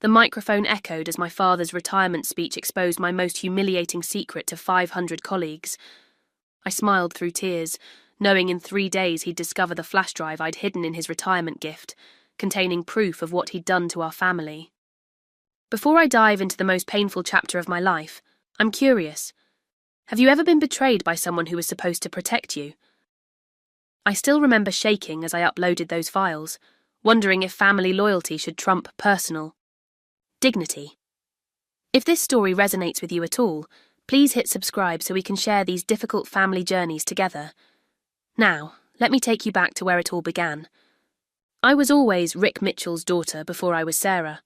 The microphone echoed as my father's retirement speech exposed my most humiliating secret to 500 colleagues. I smiled through tears, knowing in 3 days he'd discover the flash drive I'd hidden in his retirement gift, containing proof of what he'd done to our family. Before I dive into the most painful chapter of my life, I'm curious. Have you ever been betrayed by someone who was supposed to protect you? I still remember shaking as I uploaded those files, wondering if family loyalty should trump personal dignity. If this story resonates with you at all, please hit subscribe so we can share these difficult family journeys together. Now, let me take you back to where it all began. I was always Rick Mitchell's daughter before I was Sarah.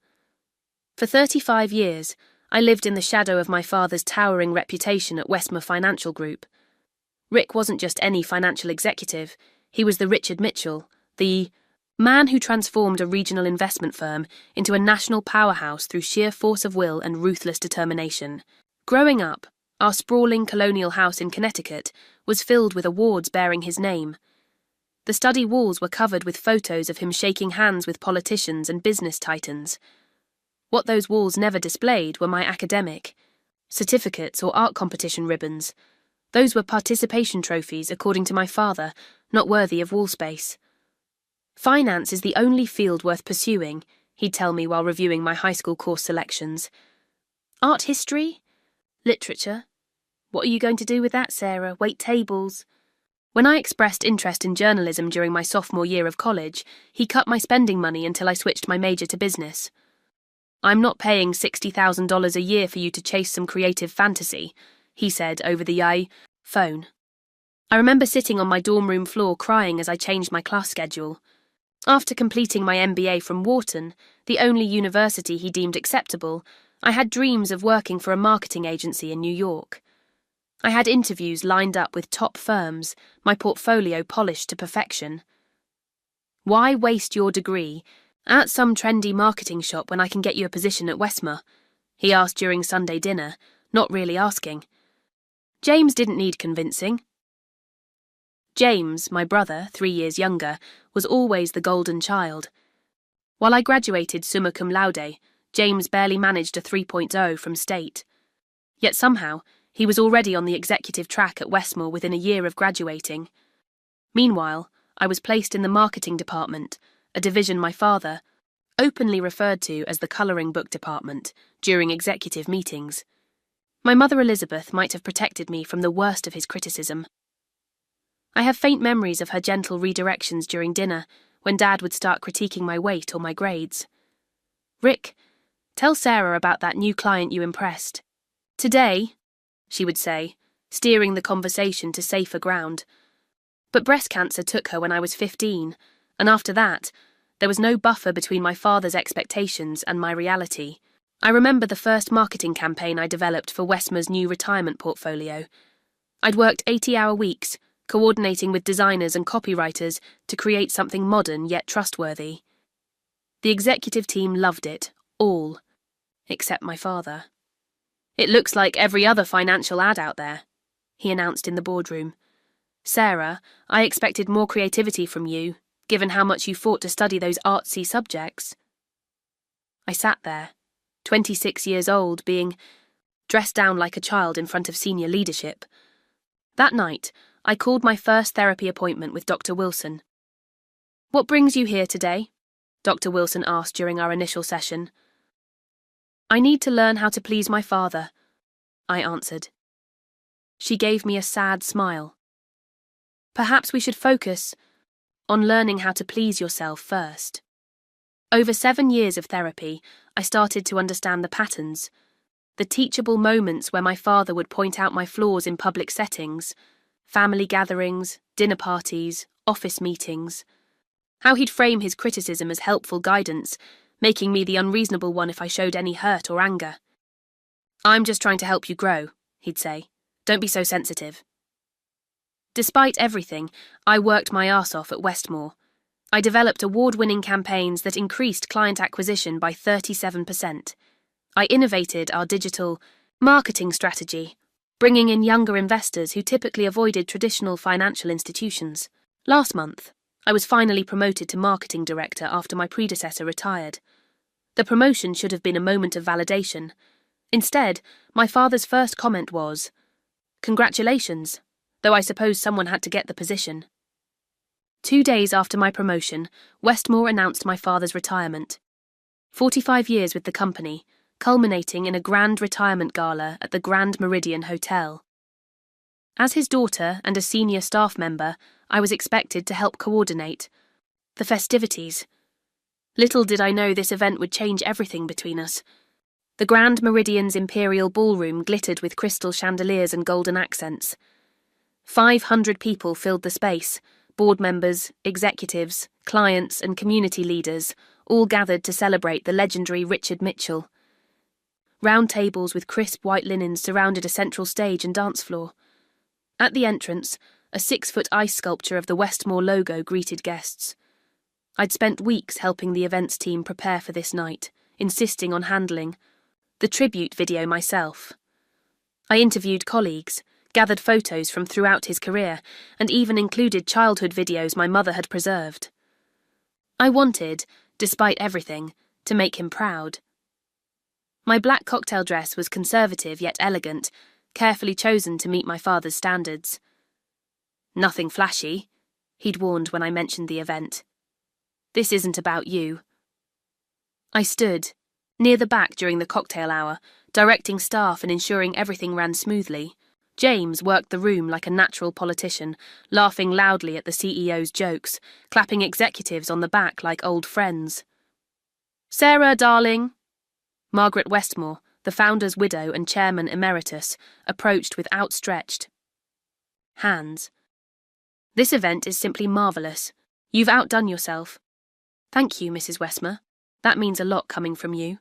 For 35 years, I lived in the shadow of my father's towering reputation at Westmore Financial Group. Rick wasn't just any financial executive, he was the Richard Mitchell, the man who transformed a regional investment firm into a national powerhouse through sheer force of will and ruthless determination. Growing up, our sprawling colonial house in Connecticut was filled with awards bearing his name. The study walls were covered with photos of him shaking hands with politicians and business titans. What those walls never displayed were my academic certificates or art competition ribbons. Those were participation trophies, according to my father, not worthy of wall space. Finance is the only field worth pursuing, he'd tell me while reviewing my high school course selections. Art history? Literature? What are you going to do with that, Sarah? Wait tables? When I expressed interest in journalism during my sophomore year of college, he cut my spending money until I switched my major to business. I'm not paying $60,000 a year for you to chase some creative fantasy, he said over the phone. I remember sitting on my dorm room floor crying as I changed my class schedule. After completing my MBA from Wharton, the only university he deemed acceptable, I had dreams of working for a marketing agency in New York. I had interviews lined up with top firms, my portfolio polished to perfection. Why waste your degree at some trendy marketing shop when I can get you a position at Westmore? He asked during Sunday dinner, not really asking. James didn't need convincing. James, my brother, 3 years younger, was always the golden child. While I graduated summa cum laude, James barely managed a 3.0 from state. Yet somehow, he was already on the executive track at Westmore within a year of graduating. Meanwhile, I was placed in the marketing department, a division my father openly referred to as the colouring book department during executive meetings. My mother Elizabeth might have protected me from the worst of his criticism. I have faint memories of her gentle redirections during dinner when Dad would start critiquing my weight or my grades. Rick, tell Sarah about that new client you impressed. Today, she would say, steering the conversation to safer ground. But breast cancer took her when I was 15, and after that, there was no buffer between my father's expectations and my reality. I remember the first marketing campaign I developed for Westmore's new retirement portfolio. I'd worked 80-hour weeks, coordinating with designers and copywriters to create something modern yet trustworthy. The executive team loved it, all, except my father. It looks like every other financial ad out there, he announced in the boardroom. Sarah, I expected more creativity from you, given how much you fought to study those artsy subjects. I sat there, 26 years old, being dressed down like a child in front of senior leadership. That night, I called my first therapy appointment with Dr. Wilson. What brings you here today? Dr. Wilson asked during our initial session. I need to learn how to please my father, I answered. She gave me a sad smile. Perhaps we should focus on learning how to please yourself first. Over 7 years of therapy, I started to understand the patterns, the teachable moments where my father would point out my flaws in public settings, family gatherings, dinner parties, office meetings, how he'd frame his criticism as helpful guidance, making me the unreasonable one if I showed any hurt or anger. I'm just trying to help you grow, he'd say. Don't be so sensitive. Despite everything, I worked my arse off at Westmore. I developed award-winning campaigns that increased client acquisition by 37%. I innovated our digital marketing strategy, bringing in younger investors who typically avoided traditional financial institutions. Last month, I was finally promoted to marketing director after my predecessor retired. The promotion should have been a moment of validation. Instead, my father's first comment was, "Congratulations," though I suppose someone had to get the position. 2 days after my promotion, Westmore announced my father's retirement. 45 years with the company, culminating in a grand retirement gala at the Grand Meridian Hotel. As his daughter and a senior staff member, I was expected to help coordinate the festivities. Little did I know this event would change everything between us. The Grand Meridian's imperial ballroom glittered with crystal chandeliers and golden accents. 500 people filled the space, board members, executives, clients, and community leaders, all gathered to celebrate the legendary Richard Mitchell. Round tables with crisp white linens surrounded a central stage and dance floor. At the entrance, a 6-foot ice sculpture of the Westmore logo greeted guests. I'd spent weeks helping the events team prepare for this night, insisting on handling the tribute video myself. I interviewed colleagues, gathered photos from throughout his career, and even included childhood videos my mother had preserved. I wanted, despite everything, to make him proud. My black cocktail dress was conservative yet elegant, carefully chosen to meet my father's standards. "Nothing flashy," he'd warned when I mentioned the event. "This isn't about you." I stood, near the back during the cocktail hour, directing staff and ensuring everything ran smoothly. James worked the room like a natural politician, laughing loudly at the CEO's jokes, clapping executives on the back like old friends. "Sarah, darling!" Margaret Westmore, the founder's widow and chairman emeritus, approached with outstretched hands. "This event is simply marvellous. You've outdone yourself." "Thank you, Mrs. Westmore. That means a lot coming from you.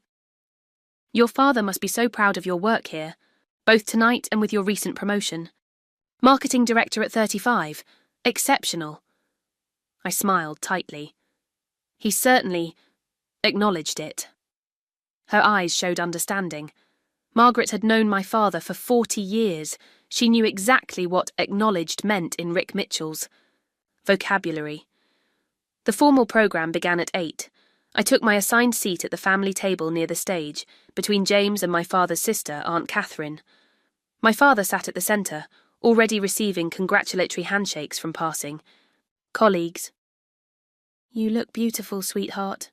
Your father must be so proud of your work here, both tonight and with your recent promotion. Marketing director at 35. Exceptional." I smiled tightly. He certainly acknowledged it. Her eyes showed understanding. Margaret had known my father for 40 years. She knew exactly what acknowledged meant in Rick Mitchell's vocabulary. The formal programme began at 8. I took my assigned seat at the family table near the stage, between James and my father's sister, Aunt Catherine. My father sat at the centre, already receiving congratulatory handshakes from passing colleagues. "You look beautiful, sweetheart,"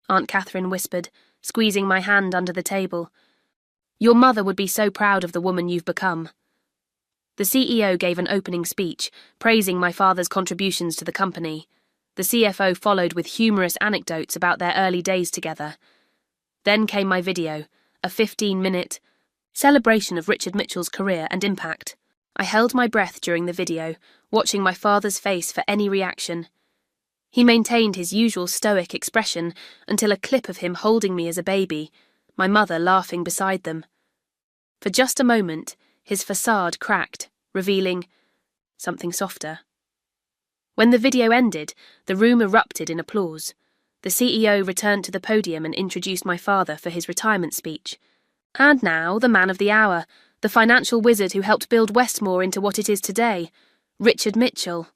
Aunt Catherine whispered, squeezing my hand under the table. "Your mother would be so proud of the woman you've become." The CEO gave an opening speech, praising my father's contributions to the company. The CFO followed with humorous anecdotes about their early days together. Then came my video, a 15-minute celebration of Richard Mitchell's career and impact. I held my breath during the video, watching my father's face for any reaction. He maintained his usual stoic expression until a clip of him holding me as a baby, my mother laughing beside them. For just a moment, his facade cracked, revealing something softer. When the video ended, the room erupted in applause. The CEO returned to the podium and introduced my father for his retirement speech. And now, the man of the hour, the financial wizard who helped build Westmore into what it is today, Richard Mitchell.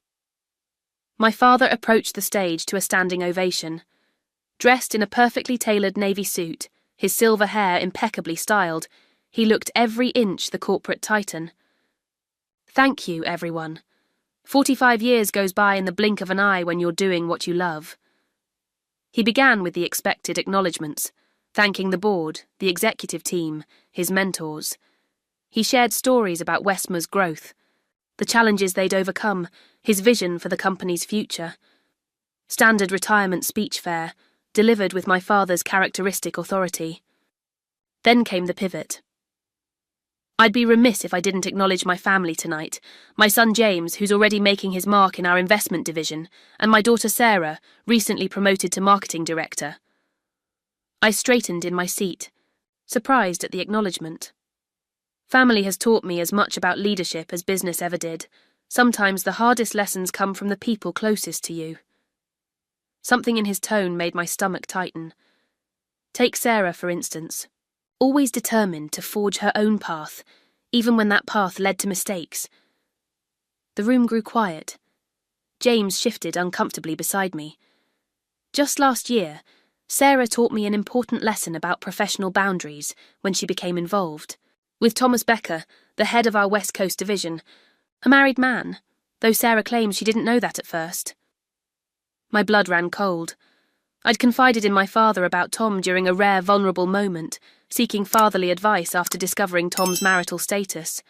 My father approached the stage to a standing ovation. Dressed in a perfectly tailored navy suit, his silver hair impeccably styled, he looked every inch the corporate titan. "Thank you, everyone. 45 years goes by in the blink of an eye when you're doing what you love." He began with the expected acknowledgements, thanking the board, the executive team, his mentors. He shared stories about Westmore's growth, the challenges they'd overcome, his vision for the company's future. Standard retirement speech fare, delivered with my father's characteristic authority. Then came the pivot. "I'd be remiss if I didn't acknowledge my family tonight, my son James, who's already making his mark in our investment division, and my daughter Sarah, recently promoted to marketing director." I straightened in my seat, surprised at the acknowledgement. Family has taught me as much about leadership as business ever did. Sometimes the hardest lessons come from the people closest to you. Something in his tone made my stomach tighten. Take Sarah, for instance. Always determined to forge her own path, even when that path led to mistakes. The room grew quiet. James shifted uncomfortably beside me. Just last year, Sarah taught me an important lesson about professional boundaries when she became involved. With Thomas Becker, the head of our West Coast division, a married man, though Sarah claims she didn't know that at first. My blood ran cold. I'd confided in my father about Tom during a rare vulnerable moment, seeking fatherly advice after discovering Tom's marital status.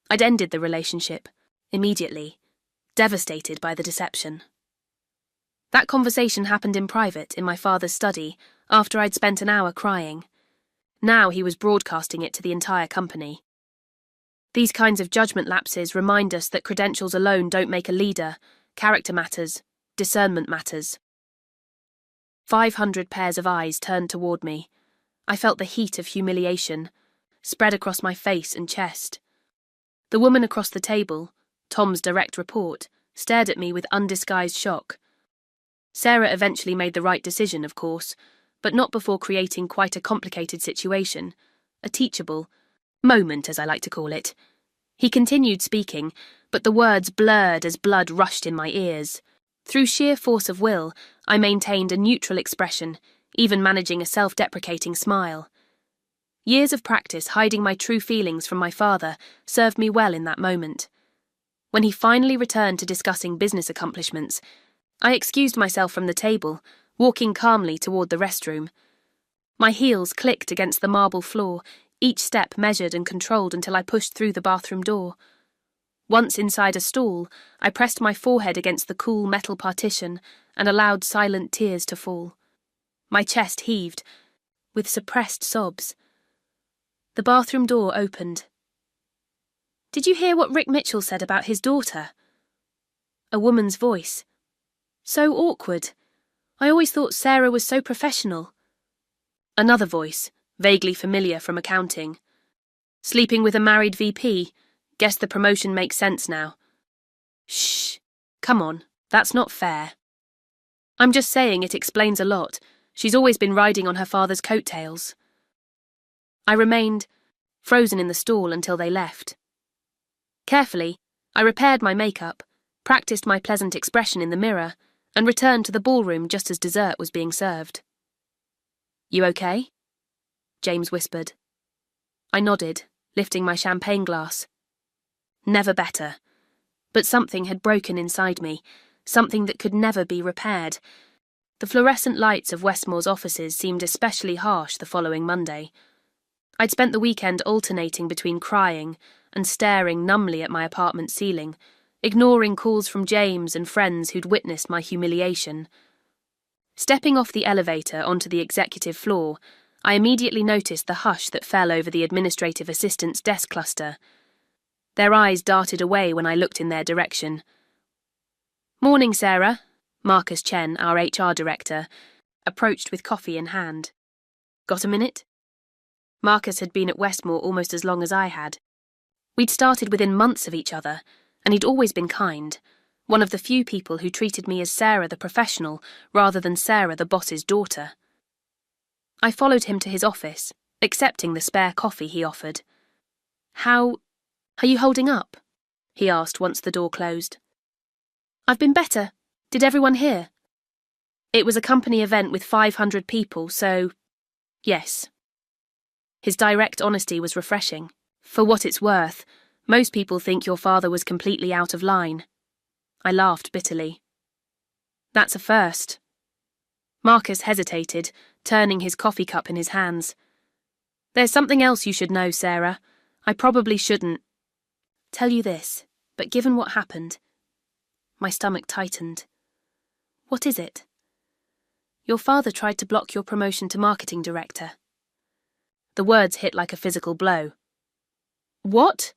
I'd ended the relationship, immediately, devastated by the deception. That conversation happened in private in my father's study after I'd spent an hour crying. Now he was broadcasting it to the entire company. These kinds of judgment lapses remind us that credentials alone don't make a leader. Character matters. Discernment matters. 500 pairs of eyes turned toward me. I felt the heat of humiliation spread across my face and chest. The woman across the table, Tom's direct report, stared at me with undisguised shock. Sarah eventually made the right decision, of course, but not before creating quite a complicated situation, a teachable moment, as I like to call it. He continued speaking, but the words blurred as blood rushed in my ears. Through sheer force of will, I maintained a neutral expression, even managing a self-deprecating smile. Years of practice hiding my true feelings from my father served me well in that moment. When he finally returned to discussing business accomplishments, I excused myself from the table, walking calmly toward the restroom. My heels clicked against the marble floor, each step measured and controlled until I pushed through the bathroom door. Once inside a stall, I pressed my forehead against the cool metal partition and allowed silent tears to fall. My chest heaved, with suppressed sobs. The bathroom door opened. "Did you hear what Rick Mitchell said about his daughter?" A woman's voice. "So awkward. I always thought Sarah was so professional." Another voice, vaguely familiar from accounting. "Sleeping with a married VP. Guess the promotion makes sense now." "Shh. Come on, that's not fair." "I'm just saying it explains a lot. She's always been riding on her father's coattails." I remained frozen in the stall until they left. Carefully, I repaired my makeup, practiced my pleasant expression in the mirror, and returned to the ballroom just as dessert was being served. "You okay?" James whispered. I nodded, lifting my champagne glass. Never better. But something had broken inside me, something that could never be repaired. The fluorescent lights of Westmore's offices seemed especially harsh the following Monday. I'd spent the weekend alternating between crying and staring numbly at my apartment ceiling, ignoring calls from James and friends who'd witnessed my humiliation. Stepping off the elevator onto the executive floor, I immediately noticed the hush that fell over the administrative assistant's desk cluster. Their eyes darted away when I looked in their direction. "Morning, Sarah," Marcus Chen, our HR director, approached with coffee in hand. "Got a minute?" Marcus had been at Westmore almost as long as I had. We'd started within months of each other, and he'd always been kind, one of the few people who treated me as Sarah the professional rather than Sarah the boss's daughter. I followed him to his office, accepting the spare coffee he offered. "How are you holding up?" he asked once the door closed. "I've been better. Did everyone hear?" "It was a company event with 500 people, so yes." His direct honesty was refreshing. "For what it's worth, most people think your father was completely out of line." I laughed bitterly. "That's a first." Marcus hesitated, turning his coffee cup in his hands. "There's something else you should know, Sarah. I probably shouldn't tell you this, but given what happened..." My stomach tightened. "What is it?" "Your father tried to block your promotion to marketing director." The words hit like a physical blow. "What?"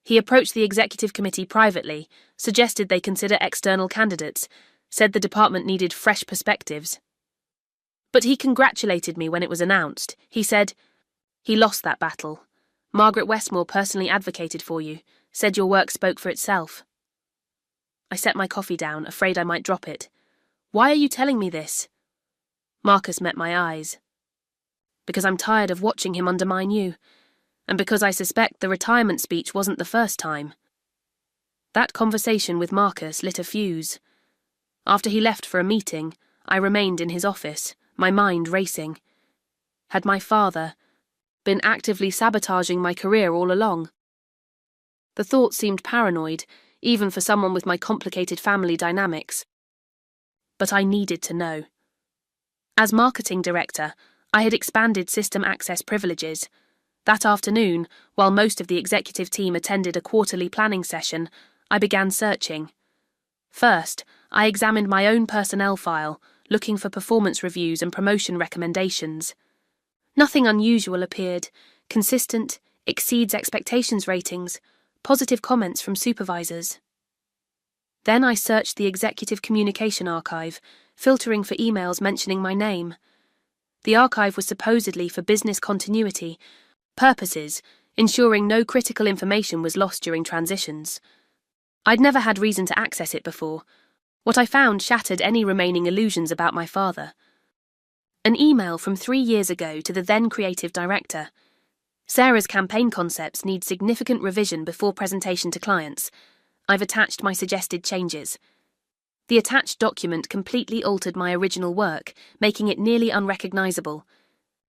"He approached the executive committee privately, suggested they consider external candidates, said the department needed fresh perspectives. But he congratulated me when it was announced. He said, 'He lost that battle. Margaret Westmore personally advocated for you, said your work spoke for itself.'" I set my coffee down, afraid I might drop it. "Why are you telling me this?" Marcus met my eyes. "Because I'm tired of watching him undermine you, and because I suspect the retirement speech wasn't the first time." That conversation with Marcus lit a fuse. After he left for a meeting, I remained in his office, my mind racing. Had my father been actively sabotaging my career all along? The thought seemed paranoid, even for someone with my complicated family dynamics. But I needed to know. As marketing director, I had expanded system access privileges. That afternoon, while most of the executive team attended a quarterly planning session, I began searching. First, I examined my own personnel file, looking for performance reviews and promotion recommendations. Nothing unusual appeared: consistent, exceeds expectations ratings, positive comments from supervisors. Then I searched the executive communication archive, filtering for emails mentioning my name. The archive was supposedly for business continuity purposes, ensuring no critical information was lost during transitions. I'd never had reason to access it before. What I found shattered any remaining illusions about my father. An email from 3 years ago to the then creative director. Sarah's campaign concepts need significant revision before presentation to clients. I've attached my suggested changes. The attached document completely altered my original work, making it nearly unrecognizable.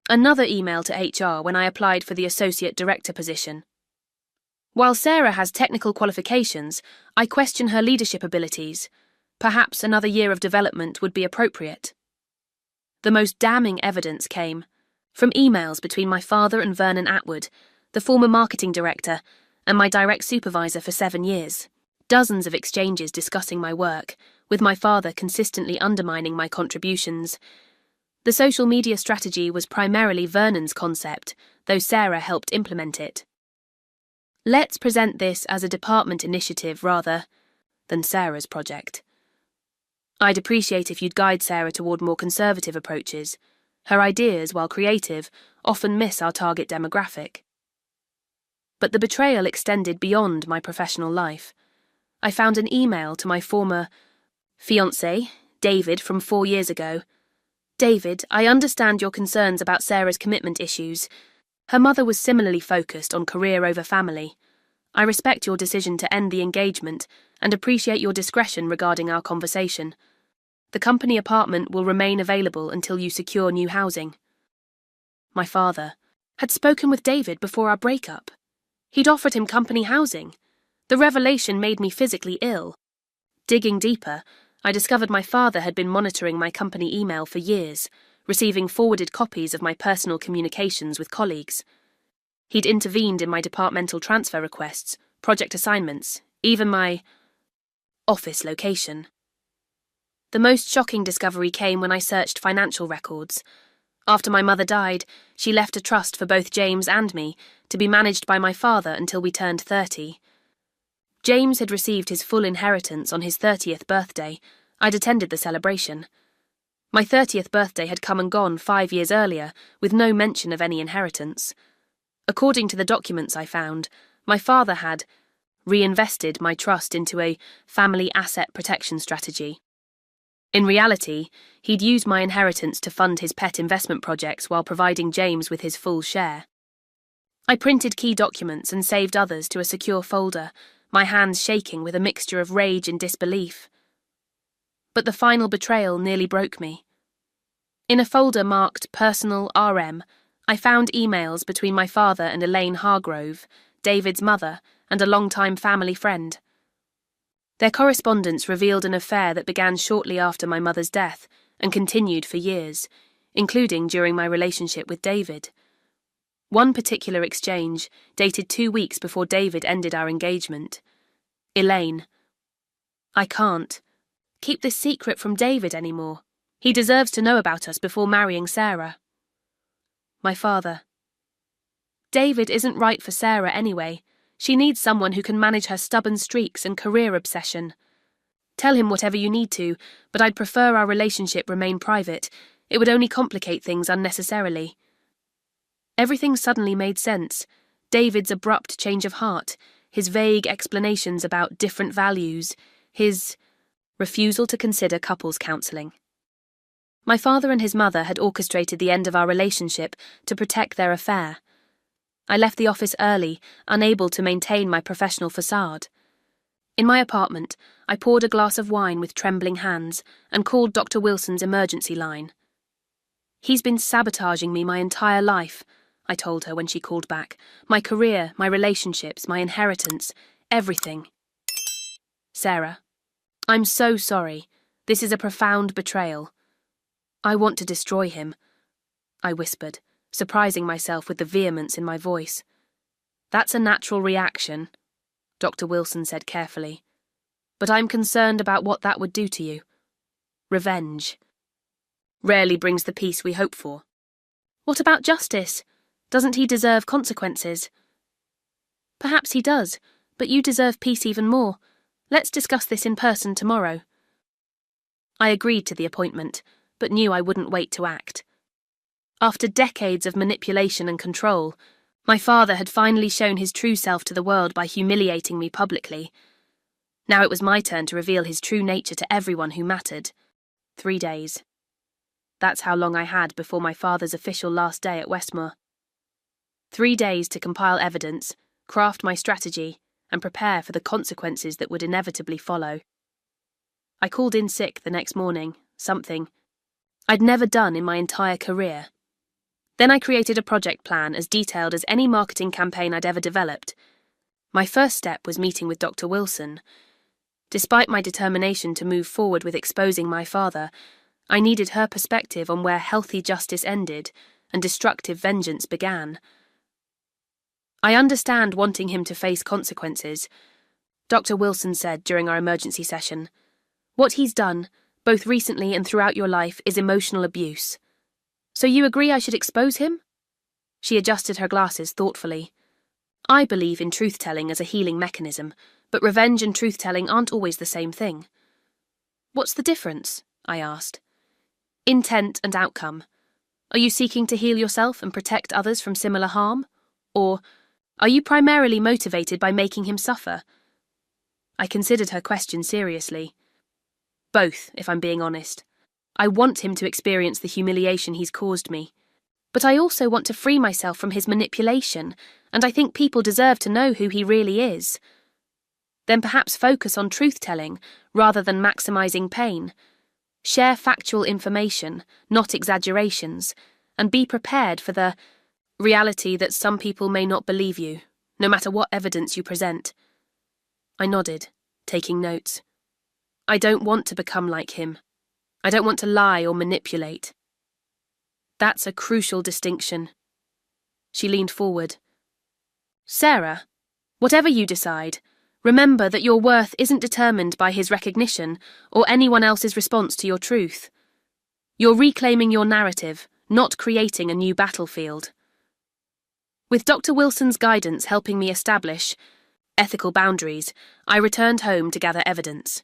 Another email to HR when I applied for the associate director position. While Sarah has technical qualifications, I question her leadership abilities. Perhaps another year of development would be appropriate. The most damning evidence came from emails between my father and Vernon Atwood, the former marketing director, and my direct supervisor for 7 years. Dozens of exchanges discussing my work, with my father consistently undermining my contributions. The social media strategy was primarily Vernon's concept, though Sarah helped implement it. Let's present this as a department initiative rather than Sarah's project. I'd appreciate if you'd guide Sarah toward more conservative approaches. Her ideas, while creative, often miss our target demographic. But the betrayal extended beyond my professional life. I found an email to my former fiancé, David, from 4 years ago. David, I understand your concerns about Sarah's commitment issues. Her mother was similarly focused on career over family. I respect your decision to end the engagement and appreciate your discretion regarding our conversation. The company apartment will remain available until you secure new housing. My father had spoken with David before our breakup. He'd offered him company housing. The revelation made me physically ill. Digging deeper, I discovered my father had been monitoring my company email for years, receiving forwarded copies of my personal communications with colleagues. He'd intervened in my departmental transfer requests, project assignments, even my office location. The most shocking discovery came when I searched financial records. After my mother died, she left a trust for both James and me to be managed by my father until we turned 30. James had received his full inheritance on his 30th birthday. I'd attended the celebration. My 30th birthday had come and gone 5 years earlier, with no mention of any inheritance. According to the documents I found, my father had reinvested my trust into a family asset protection strategy. In reality, he'd used my inheritance to fund his pet investment projects while providing James with his full share. I printed key documents and saved others to a secure folder, my hands shaking with a mixture of rage and disbelief. But the final betrayal nearly broke me. In a folder marked Personal RM, I found emails between my father and Elaine Hargrove, David's mother, and a longtime family friend. Their correspondence revealed an affair that began shortly after my mother's death and continued for years, including during my relationship with David. One particular exchange dated 2 weeks before David ended our engagement. Elaine: I can't keep this secret from David anymore. He deserves to know about us before marrying Sarah. My father: David isn't right for Sarah anyway. She needs someone who can manage her stubborn streaks and career obsession. Tell him whatever you need to, but I'd prefer our relationship remain private. It would only complicate things unnecessarily. Everything suddenly made sense. David's abrupt change of heart, his vague explanations about different values, his refusal to consider couples counselling. My father and his mother had orchestrated the end of our relationship to protect their affair. I left the office early, unable to maintain my professional facade. In my apartment, I poured a glass of wine with trembling hands and called Dr. Wilson's emergency line. He's been sabotaging me my entire life, I told her when she called back. My career, my relationships, my inheritance, everything. Sarah, I'm so sorry. This is a profound betrayal. I want to destroy him, I whispered, surprising myself with the vehemence in my voice. That's a natural reaction, Dr. Wilson said carefully. But I'm concerned about what that would do to you. Revenge rarely brings the peace we hope for. What about justice? Doesn't he deserve consequences? Perhaps he does, but you deserve peace even more. Let's discuss this in person tomorrow. I agreed to the appointment, but knew I wouldn't wait to act. After decades of manipulation and control, my father had finally shown his true self to the world by humiliating me publicly. Now it was my turn to reveal his true nature to everyone who mattered. 3 days. That's how long I had before my father's official last day at Westmore. 3 days to compile evidence, craft my strategy, and prepare for the consequences that would inevitably follow. I called in sick the next morning, something I'd never done in my entire career. Then I created a project plan as detailed as any marketing campaign I'd ever developed. My first step was meeting with Dr. Wilson. Despite my determination to move forward with exposing my father, I needed her perspective on where healthy justice ended and destructive vengeance began. I understand wanting him to face consequences, Dr. Wilson said during our emergency session. What he's done, both recently and throughout your life, is emotional abuse. So you agree I should expose him? She adjusted her glasses thoughtfully. I believe in truth-telling as a healing mechanism, but revenge and truth-telling aren't always the same thing. What's the difference? I asked. Intent and outcome. Are you seeking to heal yourself and protect others from similar harm? Or are you primarily motivated by making him suffer? I considered her question seriously. Both, if I'm being honest. I want him to experience the humiliation he's caused me. But I also want to free myself from his manipulation, and I think people deserve to know who he really is. Then perhaps focus on truth-telling rather than maximizing pain. Share factual information, not exaggerations, and be prepared for the reality that some people may not believe you, no matter what evidence you present. I nodded, taking notes. I don't want to become like him. I don't want to lie or manipulate. That's a crucial distinction. She leaned forward. Sarah, whatever you decide, remember that your worth isn't determined by his recognition or anyone else's response to your truth. You're reclaiming your narrative, not creating a new battlefield. With Dr. Wilson's guidance helping me establish ethical boundaries, I returned home to gather evidence.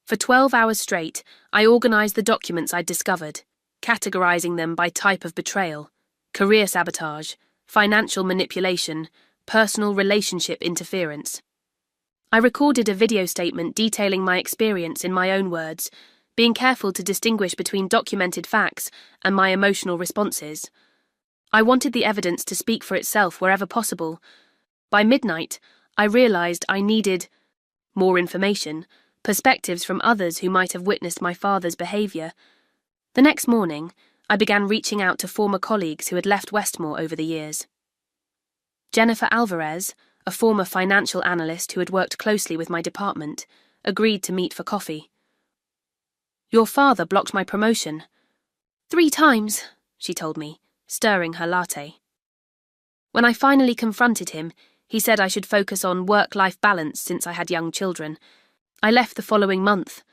For 12 hours straight, I organised the documents I'd discovered, categorising them by type of betrayal, career sabotage, financial manipulation, personal relationship interference. I recorded a video statement detailing my experience in my own words, being careful to distinguish between documented facts and my emotional responses. I wanted the evidence to speak for itself wherever possible. By midnight, I realised I needed more information, perspectives from others who might have witnessed my father's behaviour. The next morning, I began reaching out to former colleagues who had left Westmore over the years. Jennifer Alvarez, a former financial analyst who had worked closely with my department, agreed to meet for coffee. Your father blocked my promotion. 3 times, she told me, stirring her latte. When I finally confronted him, he said I should focus on work-life balance since I had young children. I left the following month.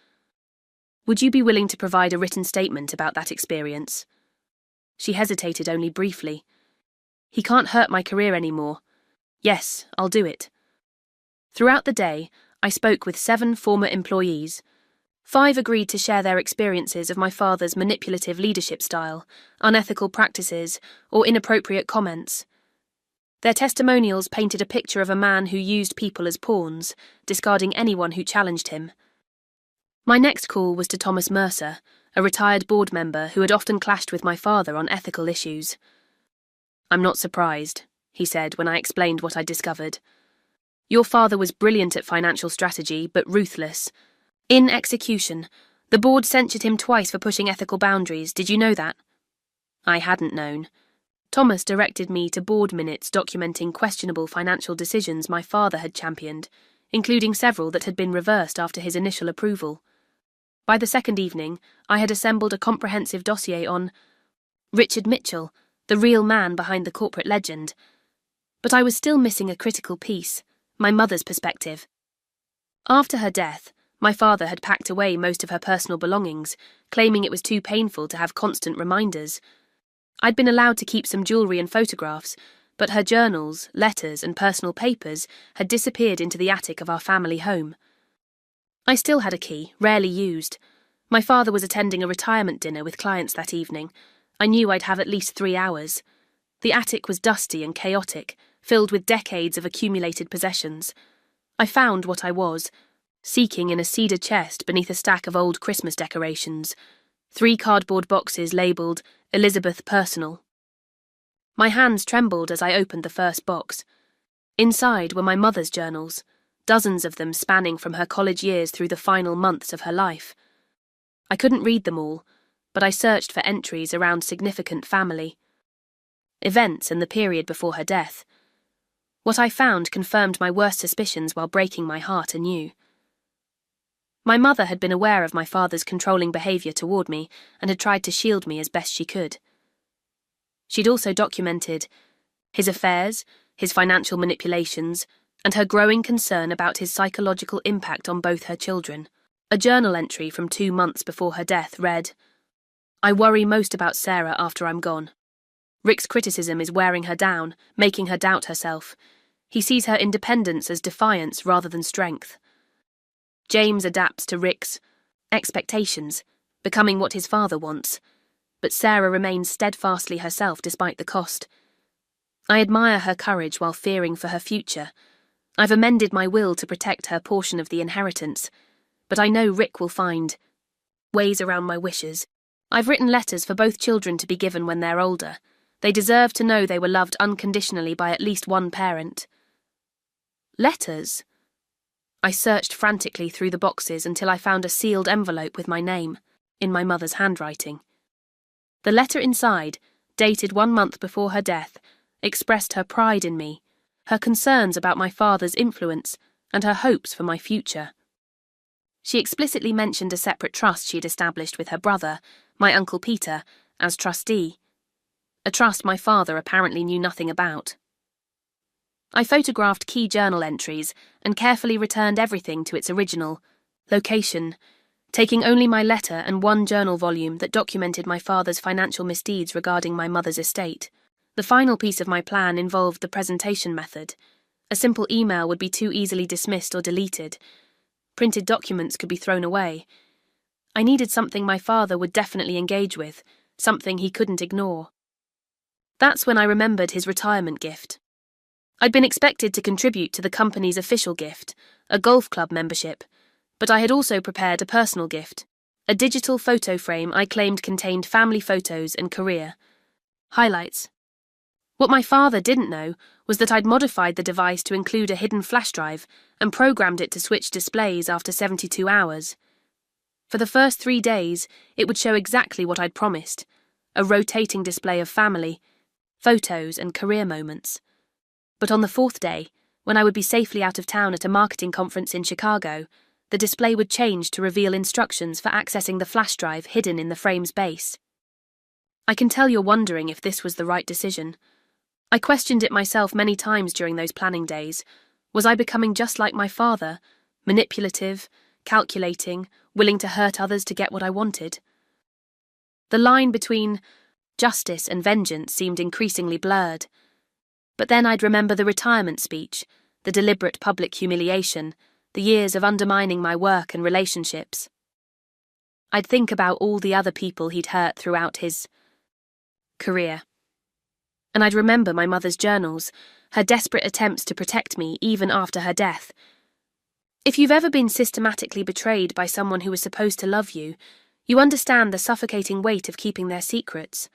Would you be willing to provide a written statement about that experience? She hesitated only briefly. He can't hurt my career anymore. Yes, I'll do it. Throughout the day, I spoke with 7 former employees. 5 agreed to share their experiences of my father's manipulative leadership style, unethical practices, or inappropriate comments. Their testimonials painted a picture of a man who used people as pawns, discarding anyone who challenged him. My next call was to Thomas Mercer, a retired board member who had often clashed with my father on ethical issues. I'm not surprised, he said when I explained what I'd discovered. Your father was brilliant at financial strategy, but ruthless. In execution, the board censured him twice for pushing ethical boundaries. Did you know that? I hadn't known. Thomas directed me to board minutes documenting questionable financial decisions my father had championed, including several that had been reversed after his initial approval. By the second evening, I had assembled a comprehensive dossier on Richard Mitchell, the real man behind the corporate legend. But I was still missing a critical piece, my mother's perspective. After her death, my father had packed away most of her personal belongings, claiming it was too painful to have constant reminders. I'd been allowed to keep some jewellery and photographs, but her journals, letters, and personal papers had disappeared into the attic of our family home. I still had a key, rarely used. My father was attending a retirement dinner with clients that evening. I knew I'd have at least 3 hours. The attic was dusty and chaotic, filled with decades of accumulated possessions. I found what I was, seeking in a cedar chest beneath a stack of old Christmas decorations, 3 cardboard boxes labelled Elizabeth Personal. My hands trembled as I opened the first box. Inside were my mother's journals, dozens of them spanning from her college years through the final months of her life. I couldn't read them all, but I searched for entries around significant family events and the period before her death. What I found confirmed my worst suspicions while breaking my heart anew. My mother had been aware of my father's controlling behaviour toward me and had tried to shield me as best she could. She'd also documented his affairs, his financial manipulations, and her growing concern about his psychological impact on both her children. A journal entry from 2 months before her death read, "I worry most about Sarah after I'm gone. Rick's criticism is wearing her down, making her doubt herself. He sees her independence as defiance rather than strength. James adapts to Rick's expectations, becoming what his father wants, but Sarah remains steadfastly herself despite the cost. I admire her courage while fearing for her future. I've amended my will to protect her portion of the inheritance, but I know Rick will find ways around my wishes. I've written letters for both children to be given when they're older. They deserve to know they were loved unconditionally by at least one parent." Letters? I searched frantically through the boxes until I found a sealed envelope with my name, in my mother's handwriting. The letter inside, dated 1 month before her death, expressed her pride in me, her concerns about my father's influence, and her hopes for my future. She explicitly mentioned a separate trust she'd established with her brother, my Uncle Peter, as trustee, a trust my father apparently knew nothing about. I photographed key journal entries and carefully returned everything to its original location, taking only my letter and 1 journal volume that documented my father's financial misdeeds regarding my mother's estate. The final piece of my plan involved the presentation method. A simple email would be too easily dismissed or deleted. Printed documents could be thrown away. I needed something my father would definitely engage with, something he couldn't ignore. That's when I remembered his retirement gift. I'd been expected to contribute to the company's official gift, a golf club membership, but I had also prepared a personal gift, a digital photo frame I claimed contained family photos and career highlights. What my father didn't know was that I'd modified the device to include a hidden flash drive and programmed it to switch displays after 72 hours. For the first 3 days, it would show exactly what I'd promised, a rotating display of family, photos and career moments. But on the 4th day, when I would be safely out of town at a marketing conference in Chicago, the display would change to reveal instructions for accessing the flash drive hidden in the frame's base. I can tell you're wondering if this was the right decision. I questioned it myself many times during those planning days. Was I becoming just like my father, manipulative, calculating, willing to hurt others to get what I wanted? The line between justice and vengeance seemed increasingly blurred. But then I'd remember the retirement speech, the deliberate public humiliation, the years of undermining my work and relationships. I'd think about all the other people he'd hurt throughout his career. And I'd remember my mother's journals, her desperate attempts to protect me even after her death. If you've ever been systematically betrayed by someone who was supposed to love you, you understand the suffocating weight of keeping their secrets.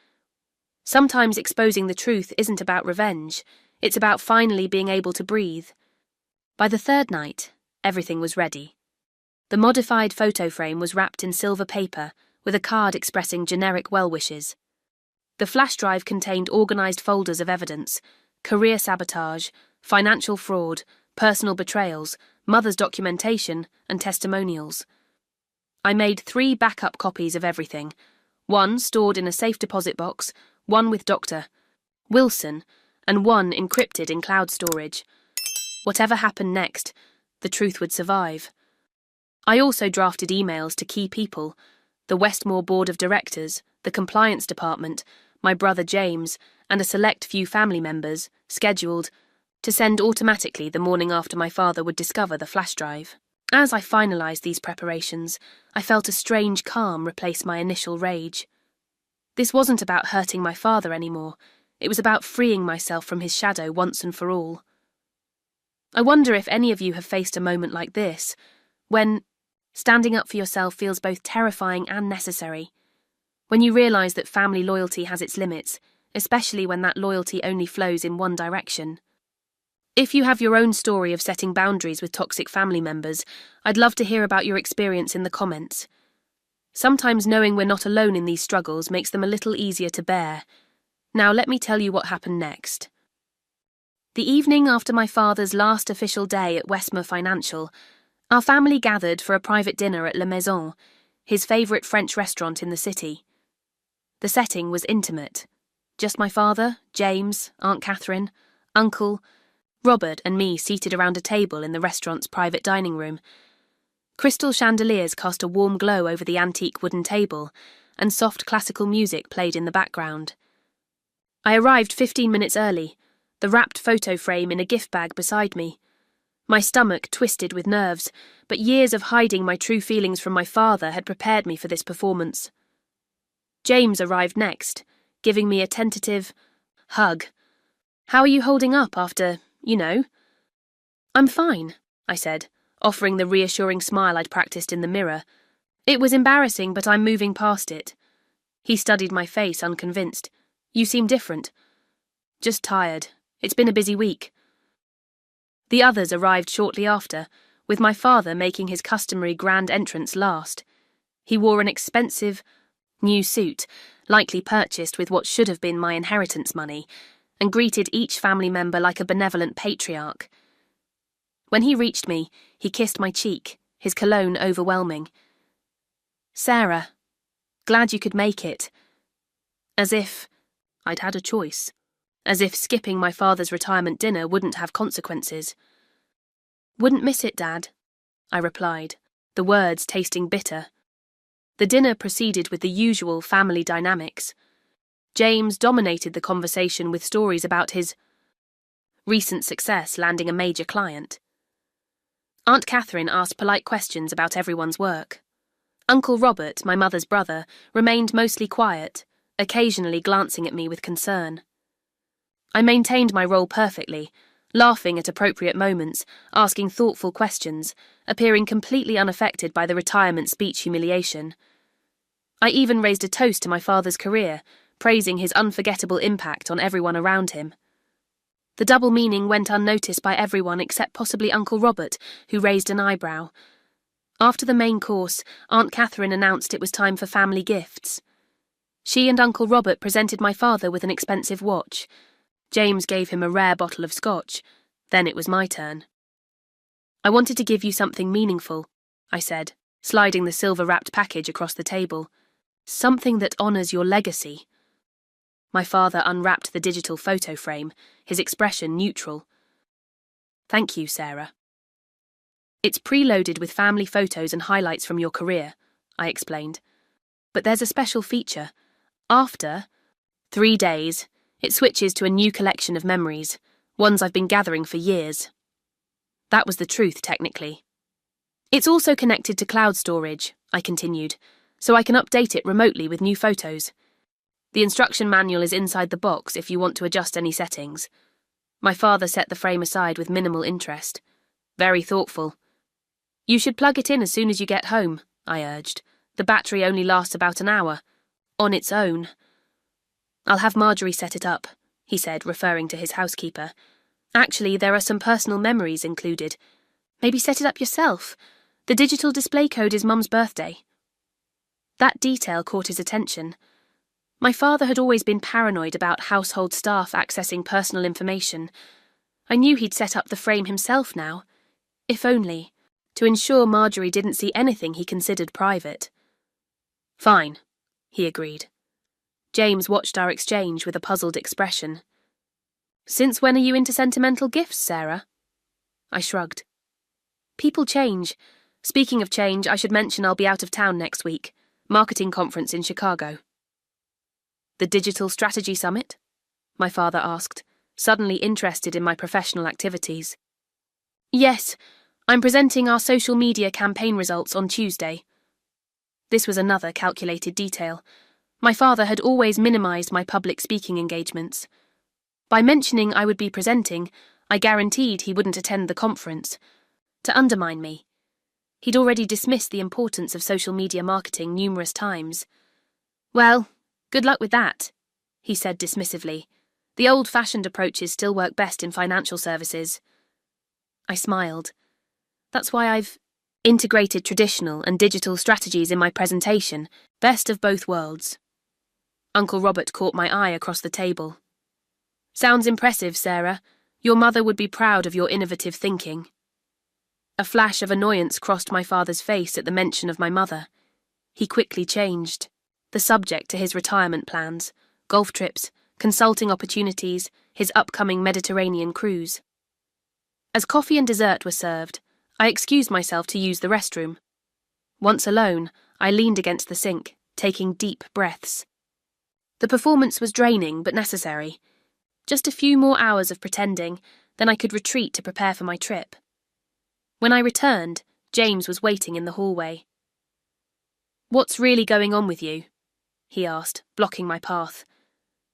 Sometimes exposing the truth isn't about revenge, it's about finally being able to breathe. By the 3rd night, everything was ready. The modified photo frame was wrapped in silver paper with a card expressing generic well wishes. The flash drive contained organised folders of evidence: career sabotage, financial fraud, personal betrayals, mother's documentation, and testimonials. I made 3 backup copies of everything, one stored in a safe deposit box, one with Dr. Wilson, and one encrypted in cloud storage. Whatever happened next, the truth would survive. I also drafted emails to key people: the Westmore Board of Directors, the Compliance Department, my brother James, and a select few family members, scheduled to send automatically the morning after my father would discover the flash drive. As I finalised these preparations, I felt a strange calm replace my initial rage. This wasn't about hurting my father anymore. It was about freeing myself from his shadow once and for all. I wonder if any of you have faced a moment like this, when standing up for yourself feels both terrifying and necessary, when you realise that family loyalty has its limits, especially when that loyalty only flows in one direction. If you have your own story of setting boundaries with toxic family members, I'd love to hear about your experience in the comments. Sometimes knowing we're not alone in these struggles makes them a little easier to bear. Now let me tell you what happened next. The evening after my father's last official day at Westmore Financial, our family gathered for a private dinner at La Maison, his favourite French restaurant in the city. The setting was intimate. Just my father, James, Aunt Catherine, Uncle, Robert and me seated around a table in the restaurant's private dining room. Crystal chandeliers cast a warm glow over the antique wooden table, and soft classical music played in the background. I arrived 15 minutes early, the wrapped photo frame in a gift bag beside me. My stomach twisted with nerves, but years of hiding my true feelings from my father had prepared me for this performance. James arrived next, giving me a tentative hug. "How are you holding up after, "I'm fine," I said, offering the reassuring smile I'd practiced in the mirror. "It was embarrassing, but I'm moving past it." He studied my face, unconvinced. "You seem different." "Just tired. It's been a busy week." The others arrived shortly after, with my father making his customary grand entrance last. He wore an expensive, new suit, likely purchased with what should have been my inheritance money, and greeted each family member like a benevolent patriarch. When he reached me, he kissed my cheek, his cologne overwhelming. "Sarah, glad you could make it." As if I'd had a choice. As if skipping my father's retirement dinner wouldn't have consequences. "Wouldn't miss it, Dad," I replied, the words tasting bitter. The dinner proceeded with the usual family dynamics. James dominated the conversation with stories about his recent success landing a major client. Aunt Catherine asked polite questions about everyone's work. Uncle Robert, my mother's brother, remained mostly quiet, occasionally glancing at me with concern. I maintained my role perfectly, laughing at appropriate moments, asking thoughtful questions, appearing completely unaffected by the retirement speech humiliation. I even raised a toast to my father's career, praising his unforgettable impact on everyone around him. The double meaning went unnoticed by everyone except possibly Uncle Robert, who raised an eyebrow. After the main course, Aunt Catherine announced it was time for family gifts. She and Uncle Robert presented my father with an expensive watch. James gave him a rare bottle of scotch. Then it was my turn. "I wanted to give you something meaningful," I said, sliding the silver-wrapped package across the table. "Something that honours your legacy." My father unwrapped the digital photo frame, his expression neutral. "Thank you, Sarah." "It's preloaded with family photos and highlights from your career," I explained. "But there's a special feature. After 3 days, it switches to a new collection of memories, ones I've been gathering for years." That was the truth, technically. "It's also connected to cloud storage," I continued, "so I can update it remotely with new photos. The instruction manual is inside the box if you want to adjust any settings." My father set the frame aside with minimal interest. Very thoughtful. "You should plug it in as soon as you get home," I urged. "The battery only lasts about an hour. On its own." "I'll have Marjorie set it up," he said, referring to his housekeeper. "Actually, there are some personal memories included. Maybe set it up yourself. The digital display code is Mum's birthday." That detail caught his attention. My father had always been paranoid about household staff accessing personal information. I knew he'd set up the frame himself now, if only, to ensure Marjorie didn't see anything he considered private. Fine, he agreed. James watched our exchange with a puzzled expression. Since when are you into sentimental gifts, Sarah? I shrugged. People change. Speaking of change, I should mention I'll be out of town next week. Marketing conference in Chicago. The Digital Strategy Summit? My father asked, suddenly interested in my professional activities. Yes, I'm presenting our social media campaign results on Tuesday. This was another calculated detail. My father had always minimized my public speaking engagements. By mentioning I would be presenting, I guaranteed he wouldn't attend the conference. To undermine me. He'd already dismissed the importance of social media marketing numerous times. Well, good luck with that, he said dismissively. The old-fashioned approaches still work best in financial services. I smiled. That's why I've integrated traditional and digital strategies in my presentation, best of both worlds. Uncle Robert caught my eye across the table. Sounds impressive, Sarah. Your mother would be proud of your innovative thinking. A flash of annoyance crossed my father's face at the mention of my mother. He quickly changed the subject to his retirement plans, golf trips, consulting opportunities, his upcoming Mediterranean cruise. As coffee and dessert were served, I excused myself to use the restroom. Once alone, I leaned against the sink, taking deep breaths. The performance was draining but necessary. Just a few more hours of pretending, then I could retreat to prepare for my trip. When I returned, James was waiting in the hallway. What's really going on with you? He asked, blocking my path.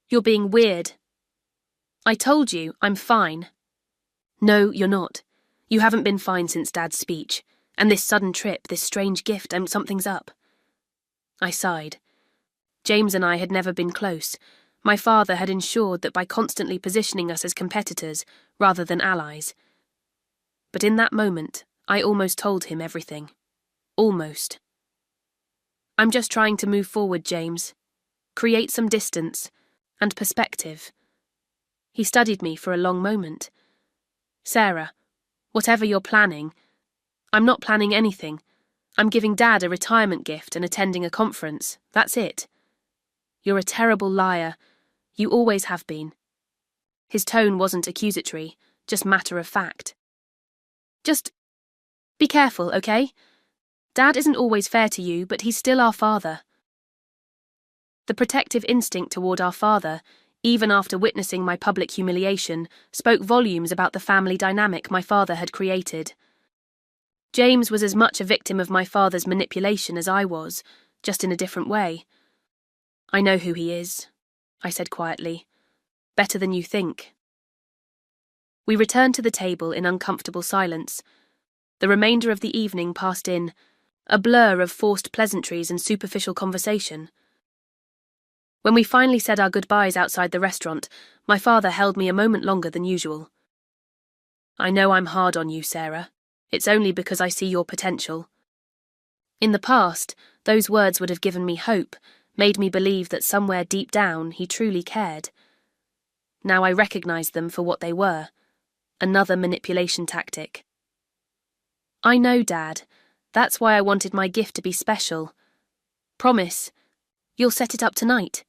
You're being weird. I told you, I'm fine. No, you're not. You haven't been fine since Dad's speech, and this sudden trip, this strange gift, something's up. I sighed. James and I had never been close. My father had ensured that by constantly positioning us as competitors rather than allies. But in that moment, I almost told him everything. Almost. I'm just trying to move forward, James. Create some distance and perspective. He studied me for a long moment. Sarah, whatever you're planning, I'm not planning anything. I'm giving Dad a retirement gift and attending a conference. That's it. You're a terrible liar. You always have been. His tone wasn't accusatory, just matter of fact. Just be careful, okay? Dad isn't always fair to you, but he's still our father. The protective instinct toward our father, even after witnessing my public humiliation, spoke volumes about the family dynamic my father had created. James was as much a victim of my father's manipulation as I was, just in a different way. I know who he is, I said quietly. Better than you think. We returned to the table in uncomfortable silence. The remainder of the evening passed in, a blur of forced pleasantries and superficial conversation. When we finally said our goodbyes outside the restaurant, my father held me a moment longer than usual. I know I'm hard on you, Sarah. It's only because I see your potential. In the past, those words would have given me hope, made me believe that somewhere deep down he truly cared. Now I recognized them for what they were, another manipulation tactic. I know, Dad. That's why I wanted my gift to be special. Promise, you'll set it up tonight.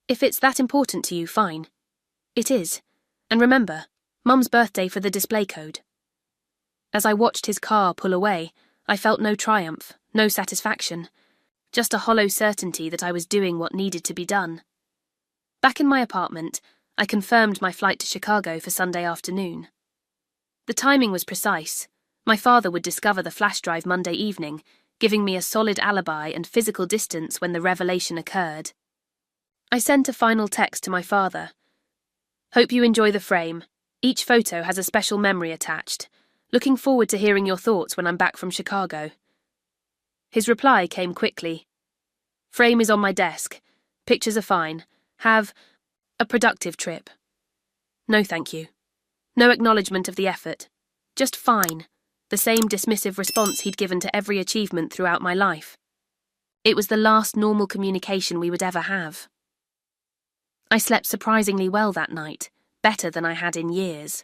If it's that important to you, fine. It is. And remember, Mum's birthday for the display code. As I watched his car pull away, I felt no triumph, no satisfaction. Just a hollow certainty that I was doing what needed to be done. Back in my apartment, I confirmed my flight to Chicago for Sunday afternoon. The timing was precise. My father would discover the flash drive Monday evening, giving me a solid alibi and physical distance when the revelation occurred. I sent a final text to my father. Hope you enjoy the frame. Each photo has a special memory attached. Looking forward to hearing your thoughts when I'm back from Chicago. His reply came quickly. Frame is on my desk. Pictures are fine. Have a productive trip. No, thank you. No acknowledgement of the effort. Just fine. The same dismissive response he'd given to every achievement throughout my life. It was the last normal communication we would ever have. I slept surprisingly well that night, better than I had in years.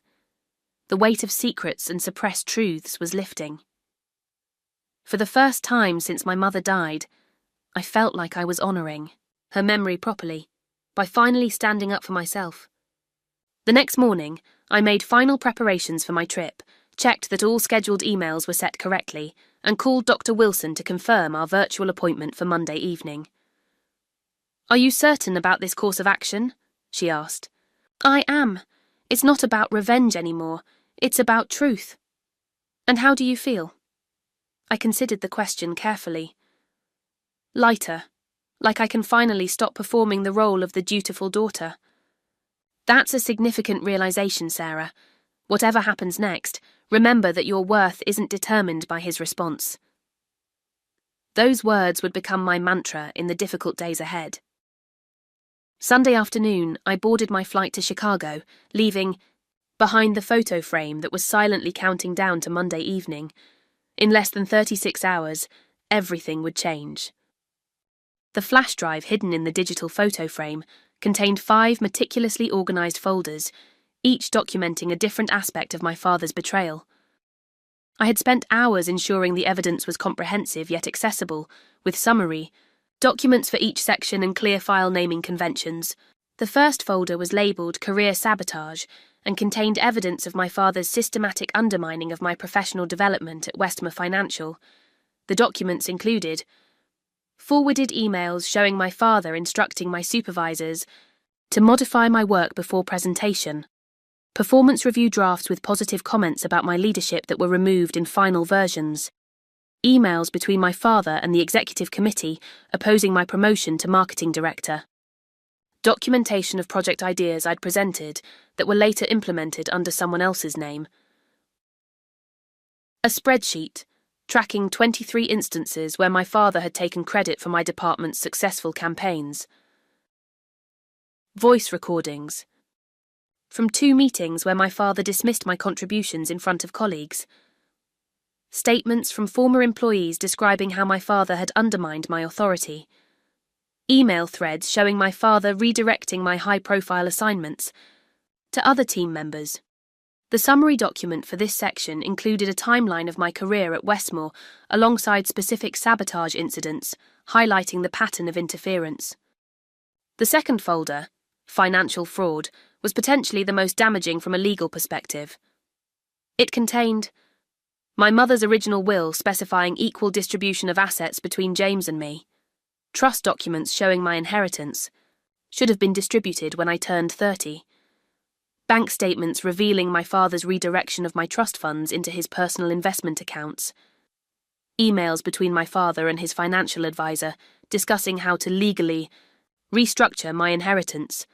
The weight of secrets and suppressed truths was lifting. For the first time since my mother died, I felt like I was honouring her memory properly by finally standing up for myself. The next morning, I made final preparations for my trip, checked that all scheduled emails were set correctly, and called Dr. Wilson to confirm our virtual appointment for Monday evening. "Are you certain about this course of action?" she asked. "I am. It's not about revenge anymore. It's about truth." "And how do you feel?" I considered the question carefully. "Lighter, like I can finally stop performing the role of the dutiful daughter." "That's a significant realization, Sarah. Whatever happens next, remember that your worth isn't determined by his response." Those words would become my mantra in the difficult days ahead. Sunday afternoon, I boarded my flight to Chicago, leaving behind the photo frame that was silently counting down to Monday evening. In less than 36 hours, everything would change. The flash drive hidden in the digital photo frame contained 5 meticulously organised folders, each documenting a different aspect of my father's betrayal. I had spent hours ensuring the evidence was comprehensive yet accessible, with summary, documents for each section and clear file naming conventions. The first folder was labelled Career Sabotage and contained evidence of my father's systematic undermining of my professional development at Westmore Financial. The documents included forwarded emails showing my father instructing my supervisors to modify my work before presentation, performance review drafts with positive comments about my leadership that were removed in final versions, emails between my father and the executive committee opposing my promotion to marketing director, documentation of project ideas I'd presented that were later implemented under someone else's name, a spreadsheet tracking 23 instances where my father had taken credit for my department's successful campaigns, voice recordings from 2 meetings where my father dismissed my contributions in front of colleagues, statements from former employees describing how my father had undermined my authority, email threads showing my father redirecting my high-profile assignments to other team members. The summary document for this section included a timeline of my career at Westmore alongside specific sabotage incidents, highlighting the pattern of interference. The second folder, Financial Fraud, was potentially the most damaging from a legal perspective. It contained my mother's original will specifying equal distribution of assets between James and me, trust documents showing my inheritance should have been distributed when I turned 30, bank statements revealing my father's redirection of my trust funds into his personal investment accounts, emails between my father and his financial advisor discussing how to legally restructure my inheritance,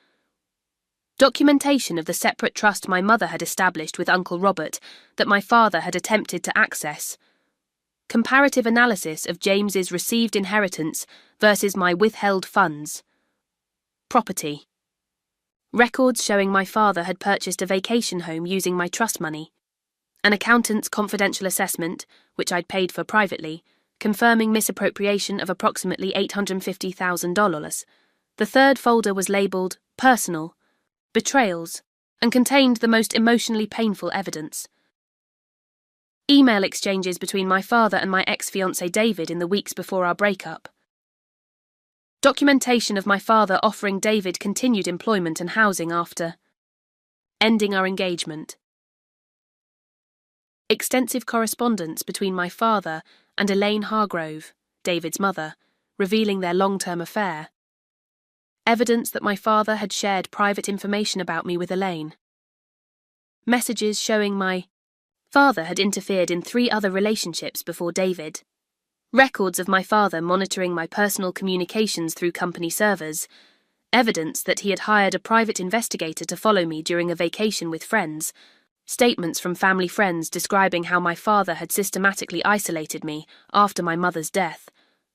documentation of the separate trust my mother had established with Uncle Robert that my father had attempted to access, comparative analysis of James's received inheritance versus my withheld funds, property, records showing my father had purchased a vacation home using my trust money, an accountant's confidential assessment, which I'd paid for privately, confirming misappropriation of approximately $850,000. The third folder was labelled Personal, Betrayals, and contained the most emotionally painful evidence. Email exchanges between my father and my ex-fiancé David in the weeks before our breakup. Documentation of my father offering David continued employment and housing after ending our engagement. Extensive correspondence between my father and Elaine Hargrove, David's mother, revealing their long-term affair. Evidence that my father had shared private information about me with Elaine. Messages showing my father had interfered in 3 other relationships before David. Records of my father monitoring my personal communications through company servers. Evidence that he had hired a private investigator to follow me during a vacation with friends. Statements from family friends describing how my father had systematically isolated me after my mother's death.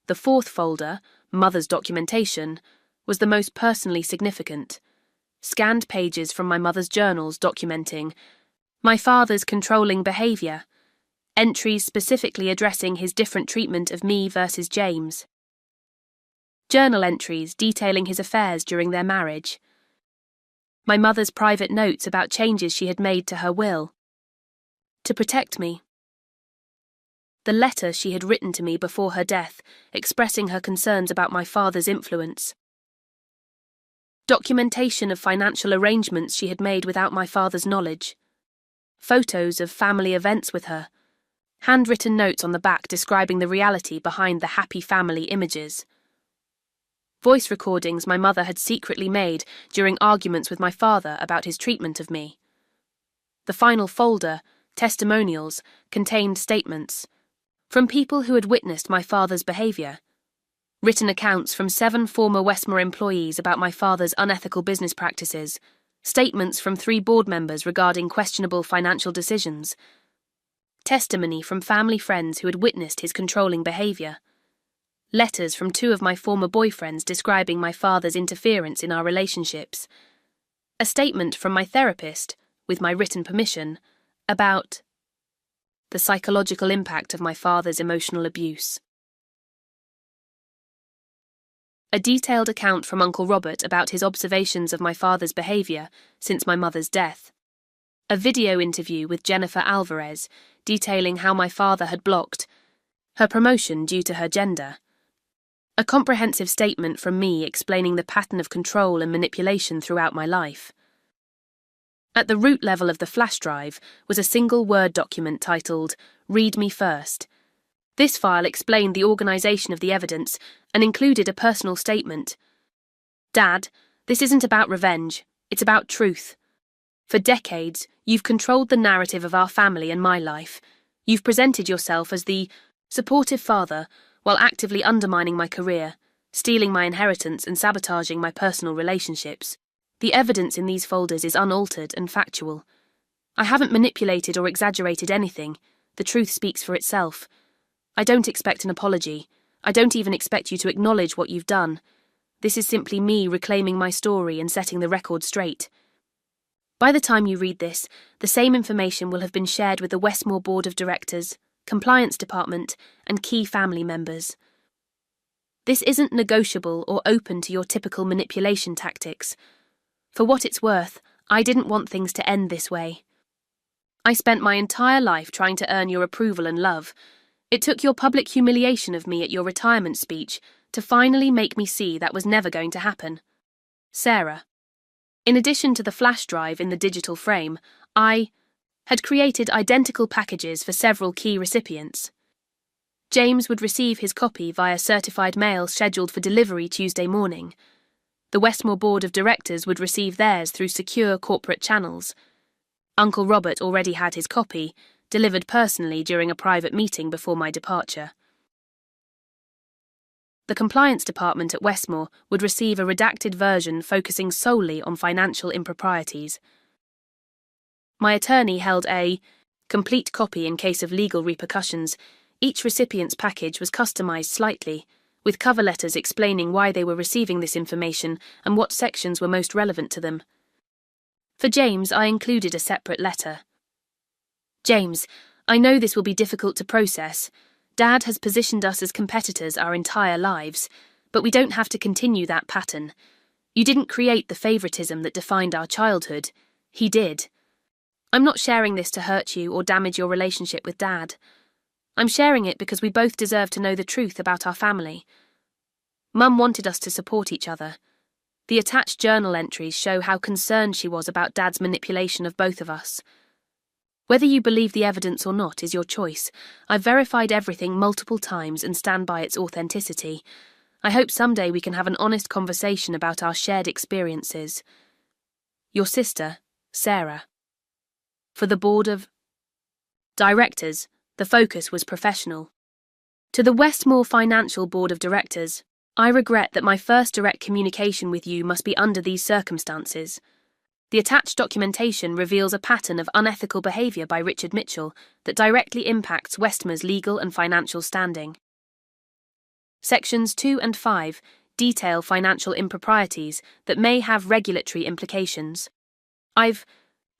The fourth folder, Mother's Documentation, was the most personally significant. Scanned pages from my mother's journals documenting my father's controlling behaviour, entries specifically addressing his different treatment of me versus James, journal entries detailing his affairs during their marriage, my mother's private notes about changes she had made to her will. To protect me. The letter she had written to me before her death, expressing her concerns about my father's influence. Documentation of financial arrangements she had made without my father's knowledge. Photos of family events with her. Handwritten notes on the back describing the reality behind the happy family images. Voice recordings my mother had secretly made during arguments with my father about his treatment of me. The final folder, testimonials, contained statements from people who had witnessed my father's behaviour. Written accounts from 7 former Westmore employees about my father's unethical business practices. Statements from 3 board members regarding questionable financial decisions. Testimony from family friends who had witnessed his controlling behaviour. Letters from 2 of my former boyfriends describing my father's interference in our relationships. A statement from my therapist, with my written permission, about the psychological impact of my father's emotional abuse. A detailed account from Uncle Robert about his observations of my father's behaviour since my mother's death. A video interview with Jennifer Alvarez detailing how my father had blocked her promotion due to her gender. A comprehensive statement from me explaining the pattern of control and manipulation throughout my life. At the root level of the flash drive was a single Word document titled, "Read Me First." This file explained the organisation of the evidence and included a personal statement. "Dad, this isn't about revenge, it's about truth. For decades, you've controlled the narrative of our family and my life. You've presented yourself as the supportive father while actively undermining my career, stealing my inheritance and sabotaging my personal relationships. The evidence in these folders is unaltered and factual. I haven't manipulated or exaggerated anything. The truth speaks for itself. I don't expect an apology. I don't even expect you to acknowledge what you've done. This is simply me reclaiming my story and setting the record straight." By the time you read this, the same information will have been shared with the Westmore Board of Directors, Compliance Department, and key family members. This isn't negotiable or open to your typical manipulation tactics. For what it's worth, I didn't want things to end this way. I spent my entire life trying to earn your approval and love. It took your public humiliation of me at your retirement speech to finally make me see that was never going to happen. Sarah. In addition to the flash drive in the digital frame, I had created identical packages for several key recipients. James would receive his copy via certified mail scheduled for delivery Tuesday morning. The Westmore Board of Directors would receive theirs through secure corporate channels. Uncle Robert already had his copy, delivered personally during a private meeting before my departure. The Compliance Department at Westmore would receive a redacted version focusing solely on financial improprieties. My attorney held a complete copy in case of legal repercussions. Each recipient's package was customised slightly, with cover letters explaining why they were receiving this information and what sections were most relevant to them. For James, I included a separate letter. "James, I know this will be difficult to process. Dad has positioned us as competitors our entire lives, but we don't have to continue that pattern. You didn't create the favouritism that defined our childhood. He did. I'm not sharing this to hurt you or damage your relationship with Dad. I'm sharing it because we both deserve to know the truth about our family. Mum wanted us to support each other. The attached journal entries show how concerned she was about Dad's manipulation of both of us. Whether you believe the evidence or not is your choice. I've verified everything multiple times and stand by its authenticity. I hope someday we can have an honest conversation about our shared experiences. Your sister, Sarah." For the Board of Directors, the focus was professional. To the Westmore Financial Board of Directors, I regret that my first direct communication with you must be under these circumstances. The attached documentation reveals a pattern of unethical behaviour by Richard Mitchell that directly impacts Westmore's legal and financial standing. Sections 2 and 5 detail financial improprieties that may have regulatory implications. I've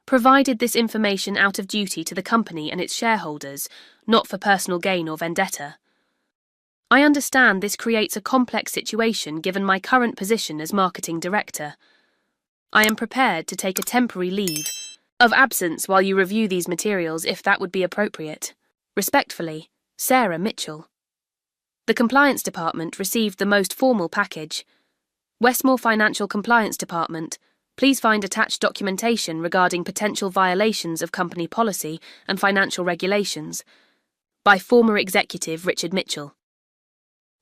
provided this information out of duty to the company and its shareholders, not for personal gain or vendetta. I understand this creates a complex situation given my current position as marketing director. I am prepared to take a temporary leave of absence while you review these materials if that would be appropriate. Respectfully, Sarah Mitchell. The Compliance Department received the most formal package. Westmore Financial Compliance Department, please find attached documentation regarding potential violations of company policy and financial regulations by former executive Richard Mitchell.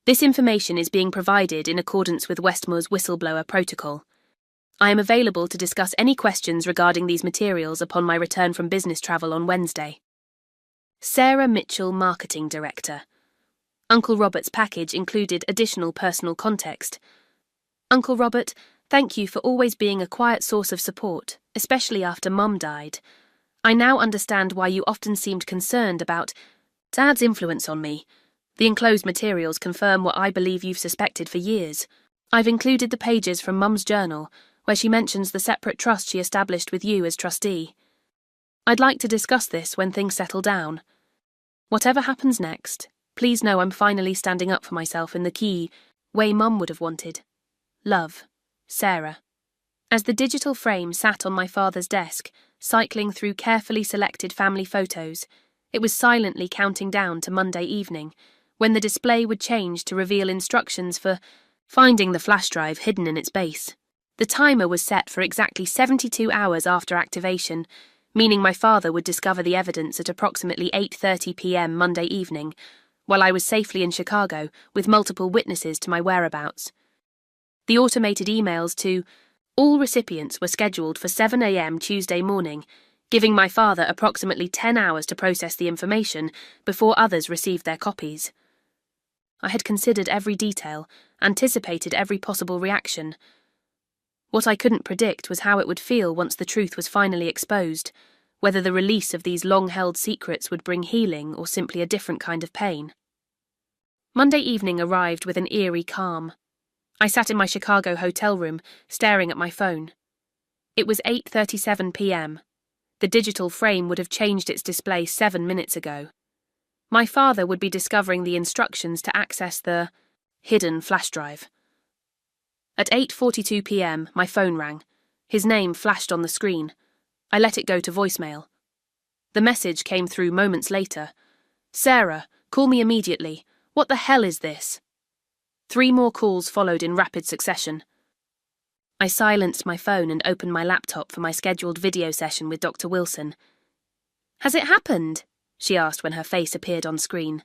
This information is being provided in accordance with Westmore's whistleblower protocol. I am available to discuss any questions regarding these materials upon my return from business travel on Wednesday. Sarah Mitchell, Marketing Director. Uncle Robert's package included additional personal context. Uncle Robert, thank you for always being a quiet source of support, especially after Mum died. I now understand why you often seemed concerned about Dad's influence on me. The enclosed materials confirm what I believe you've suspected for years. I've included the pages from Mum's journal, where she mentions the separate trust she established with you as trustee. I'd like to discuss this when things settle down. Whatever happens next, please know I'm finally standing up for myself in the key way Mum would have wanted. Love, Sarah. As the digital frame sat on my father's desk, cycling through carefully selected family photos, it was silently counting down to Monday evening, when the display would change to reveal instructions for finding the flash drive hidden in its base. The timer was set for exactly 72 hours after activation, meaning my father would discover the evidence at approximately 8:30 p.m. Monday evening, while I was safely in Chicago with multiple witnesses to my whereabouts. The automated emails to all recipients were scheduled for 7 a.m. Tuesday morning, giving my father approximately 10 hours to process the information before others received their copies. I had considered every detail, anticipated every possible reaction. What I couldn't predict was how it would feel once the truth was finally exposed, whether the release of these long-held secrets would bring healing or simply a different kind of pain. Monday evening arrived with an eerie calm. I sat in my Chicago hotel room, staring at my phone. It was 8:37 p.m. The digital frame would have changed its display 7 minutes ago. My father would be discovering the instructions to access the hidden flash drive. At 8:42 p.m, my phone rang. His name flashed on the screen. I let it go to voicemail. The message came through moments later. Sarah, call me immediately. What the hell is this? 3 more calls followed in rapid succession. I silenced my phone and opened my laptop for my scheduled video session with Dr. Wilson. Has it happened? She asked when her face appeared on screen.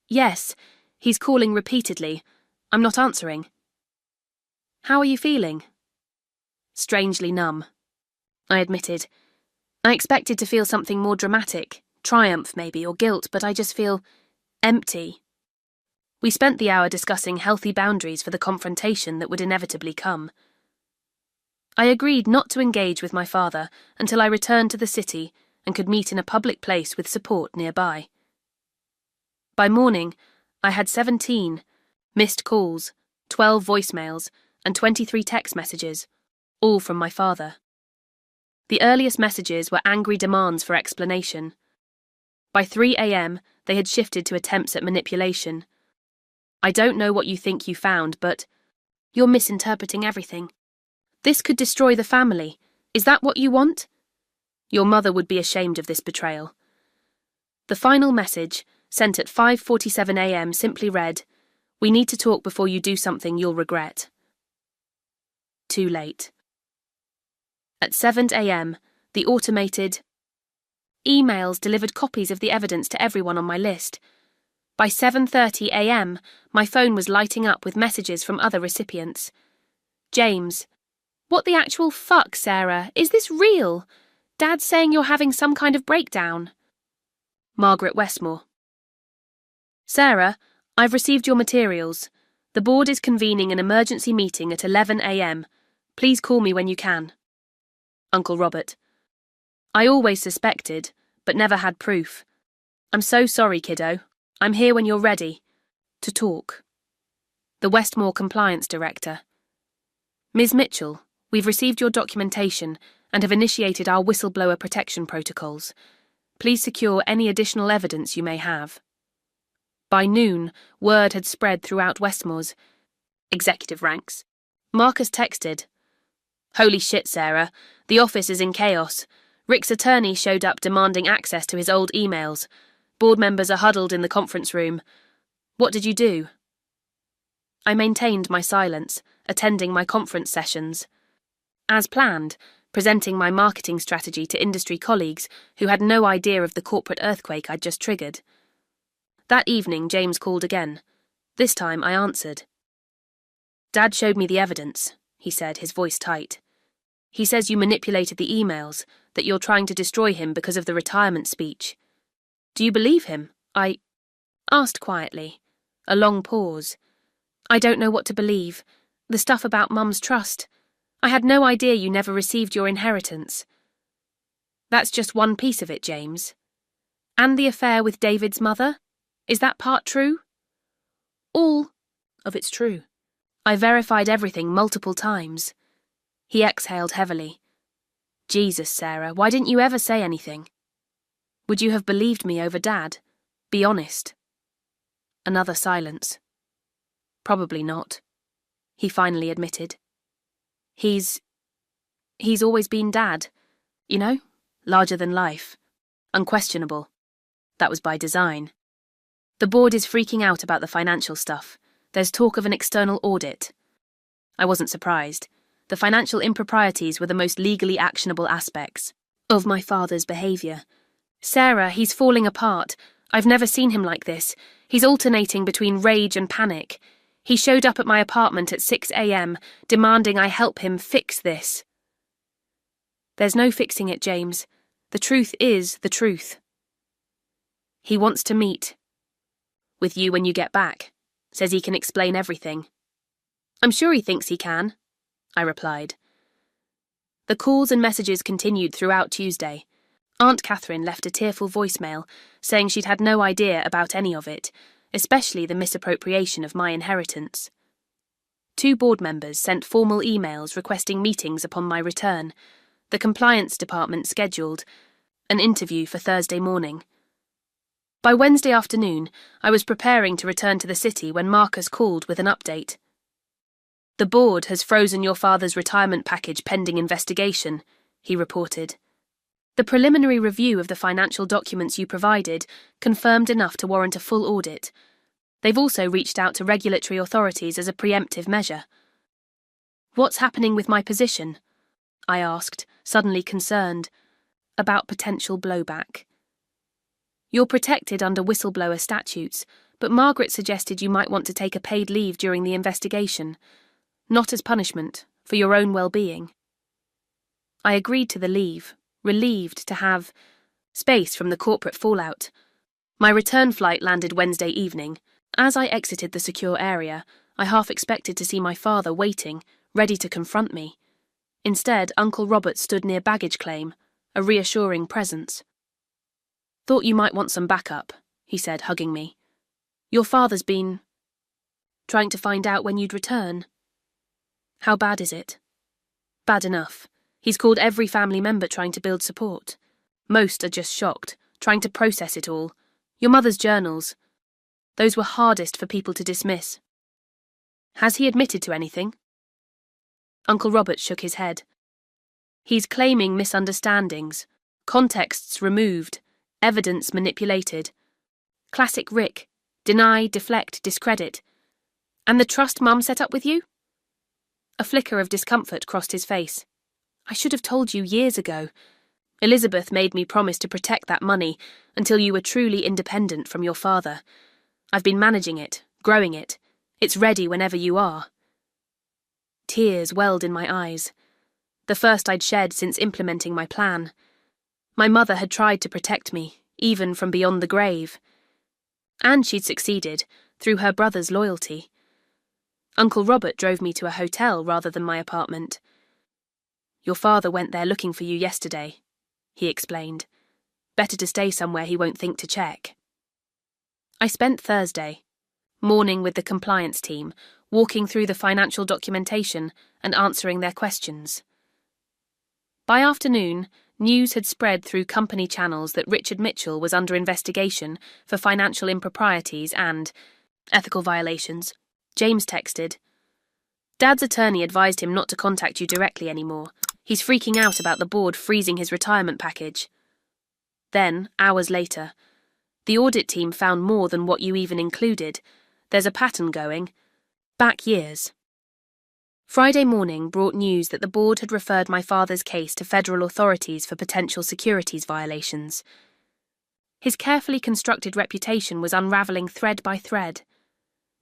Yes, he's calling repeatedly. I'm not answering. How are you feeling? Strangely numb, I admitted. I expected to feel something more dramatic, triumph maybe, or guilt, but I just feel empty. We spent the hour discussing healthy boundaries for the confrontation that would inevitably come. I agreed not to engage with my father until I returned to the city and could meet in a public place with support nearby. By morning, I had 17 missed calls, 12 voicemails, and 23 text messages, all from my father. The earliest messages were angry demands for explanation. By 3 a.m, they had shifted to attempts at manipulation. I don't know what you think you found, but you're misinterpreting everything. This could destroy the family. Is that what you want? Your mother would be ashamed of this betrayal. The final message, sent at 5:47 a.m, simply read, "We need to talk before you do something you'll regret." Too late. At 7 a.m, the automated emails delivered copies of the evidence to everyone on my list. By 7:30 a.m, my phone was lighting up with messages from other recipients. James. What the actual fuck, Sarah? Is this real? Dad's saying you're having some kind of breakdown. Margaret Westmore. Sarah, I've received your materials. The board is convening an emergency meeting at 11 a.m. Please call me when you can. Uncle Robert. I always suspected, but never had proof. I'm so sorry, kiddo. I'm here when you're ready. To talk. The Westmore Compliance Director. Ms. Mitchell, we've received your documentation and have initiated our whistleblower protection protocols. Please secure any additional evidence you may have. By noon, word had spread throughout Westmore's executive ranks. Marcus texted, Holy shit, Sarah. The office is in chaos. Rick's attorney showed up demanding access to his old emails. Board members are huddled in the conference room. What did you do? I maintained my silence, attending my conference sessions. As planned, presenting my marketing strategy to industry colleagues who had no idea of the corporate earthquake I'd just triggered. That evening, James called again. This time, I answered. Dad showed me the evidence, he said, his voice tight. He says you manipulated the emails, that you're trying to destroy him because of the retirement speech. Do you believe him? I asked quietly. A long pause. I don't know what to believe. The stuff about Mum's trust. I had no idea you never received your inheritance. That's just one piece of it, James. And the affair with David's mother? Is that part true? All of it's true. I verified everything multiple times. He exhaled heavily. Jesus, Sarah, why didn't you ever say anything? Would you have believed me over Dad? Be honest. Another silence. Probably not, he finally admitted. He's always been Dad, you know, larger than life, unquestionable. That was by design. The board is freaking out about the financial stuff. There's talk of an external audit. I wasn't surprised. The financial improprieties were the most legally actionable aspects of my father's behaviour. Sarah, he's falling apart. I've never seen him like this. He's alternating between rage and panic. He showed up at my apartment at 6 a.m, demanding I help him fix this. There's no fixing it, James. The truth is the truth. He wants to meet with you when you get back. Says he can explain everything. I'm sure he thinks he can, I replied. The calls and messages continued throughout Tuesday. Aunt Catherine left a tearful voicemail saying she'd had no idea about any of it, especially the misappropriation of my inheritance. 2 board members sent formal emails requesting meetings upon my return. The compliance department scheduled an interview for Thursday morning. By Wednesday afternoon, I was preparing to return to the city when Marcus called with an update. The board has frozen your father's retirement package pending investigation, he reported. The preliminary review of the financial documents you provided confirmed enough to warrant a full audit. They've also reached out to regulatory authorities as a preemptive measure. What's happening with my position? I asked, suddenly concerned about potential blowback. You're protected under whistleblower statutes, but Margaret suggested you might want to take a paid leave during the investigation, not as punishment, for your own well-being. I agreed to the leave, relieved to have space from the corporate fallout. My return flight landed Wednesday evening. As I exited the secure area, I half expected to see my father waiting, ready to confront me. Instead, Uncle Robert stood near baggage claim, a reassuring presence. Thought you might want some backup, he said, hugging me. Your father's been trying to find out when you'd return. How bad is it? Bad enough. He's called every family member trying to build support. Most are just shocked, trying to process it all. Your mother's journals. Those were hardest for people to dismiss. Has he admitted to anything? Uncle Robert shook his head. He's claiming misunderstandings, contexts removed, evidence manipulated. Classic Rick. Deny, deflect, discredit. And the trust Mum set up with you? A flicker of discomfort crossed his face. I should have told you years ago. Elizabeth made me promise to protect that money until you were truly independent from your father. I've been managing it, growing it. It's ready whenever you are. Tears welled in my eyes. The first I'd shed since implementing my plan. My mother had tried to protect me, even from beyond the grave. And she'd succeeded, through her brother's loyalty. Uncle Robert drove me to a hotel rather than my apartment. Your father went there looking for you yesterday, he explained. Better to stay somewhere he won't think to check. I spent Thursday, morning with the compliance team, walking through the financial documentation and answering their questions. By afternoon, news had spread through company channels that Richard Mitchell was under investigation for financial improprieties and ethical violations. James texted, Dad's attorney advised him not to contact you directly anymore. He's freaking out about the board freezing his retirement package. Then, hours later, the audit team found more than what you even included. There's a pattern going. Back years. Friday morning brought news that the board had referred my father's case to federal authorities for potential securities violations. His carefully constructed reputation was unravelling thread by thread.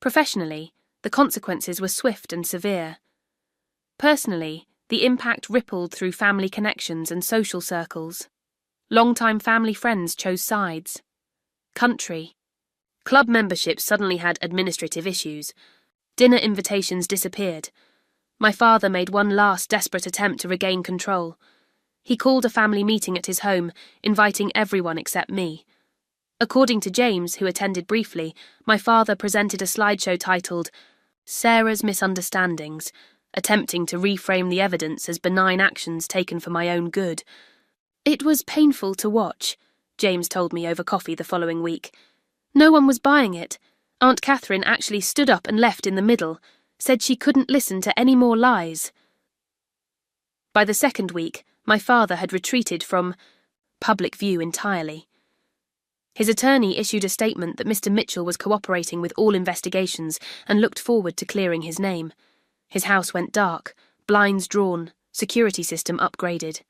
Professionally, the consequences were swift and severe. Personally, the impact rippled through family connections and social circles. Longtime family friends chose sides. Country. Club memberships suddenly had administrative issues. Dinner invitations disappeared. My father made one last desperate attempt to regain control. He called a family meeting at his home, inviting everyone except me. According to James, who attended briefly, my father presented a slideshow titled Sarah's Misunderstandings, attempting to reframe the evidence as benign actions taken for my own good. It was painful to watch, James told me over coffee the following week. No one was buying it. Aunt Catherine actually stood up and left in the middle, said she couldn't listen to any more lies. By the second week, my father had retreated from public view entirely. His attorney issued a statement that Mr. Mitchell was cooperating with all investigations and looked forward to clearing his name. His house went dark, blinds drawn, security system upgraded.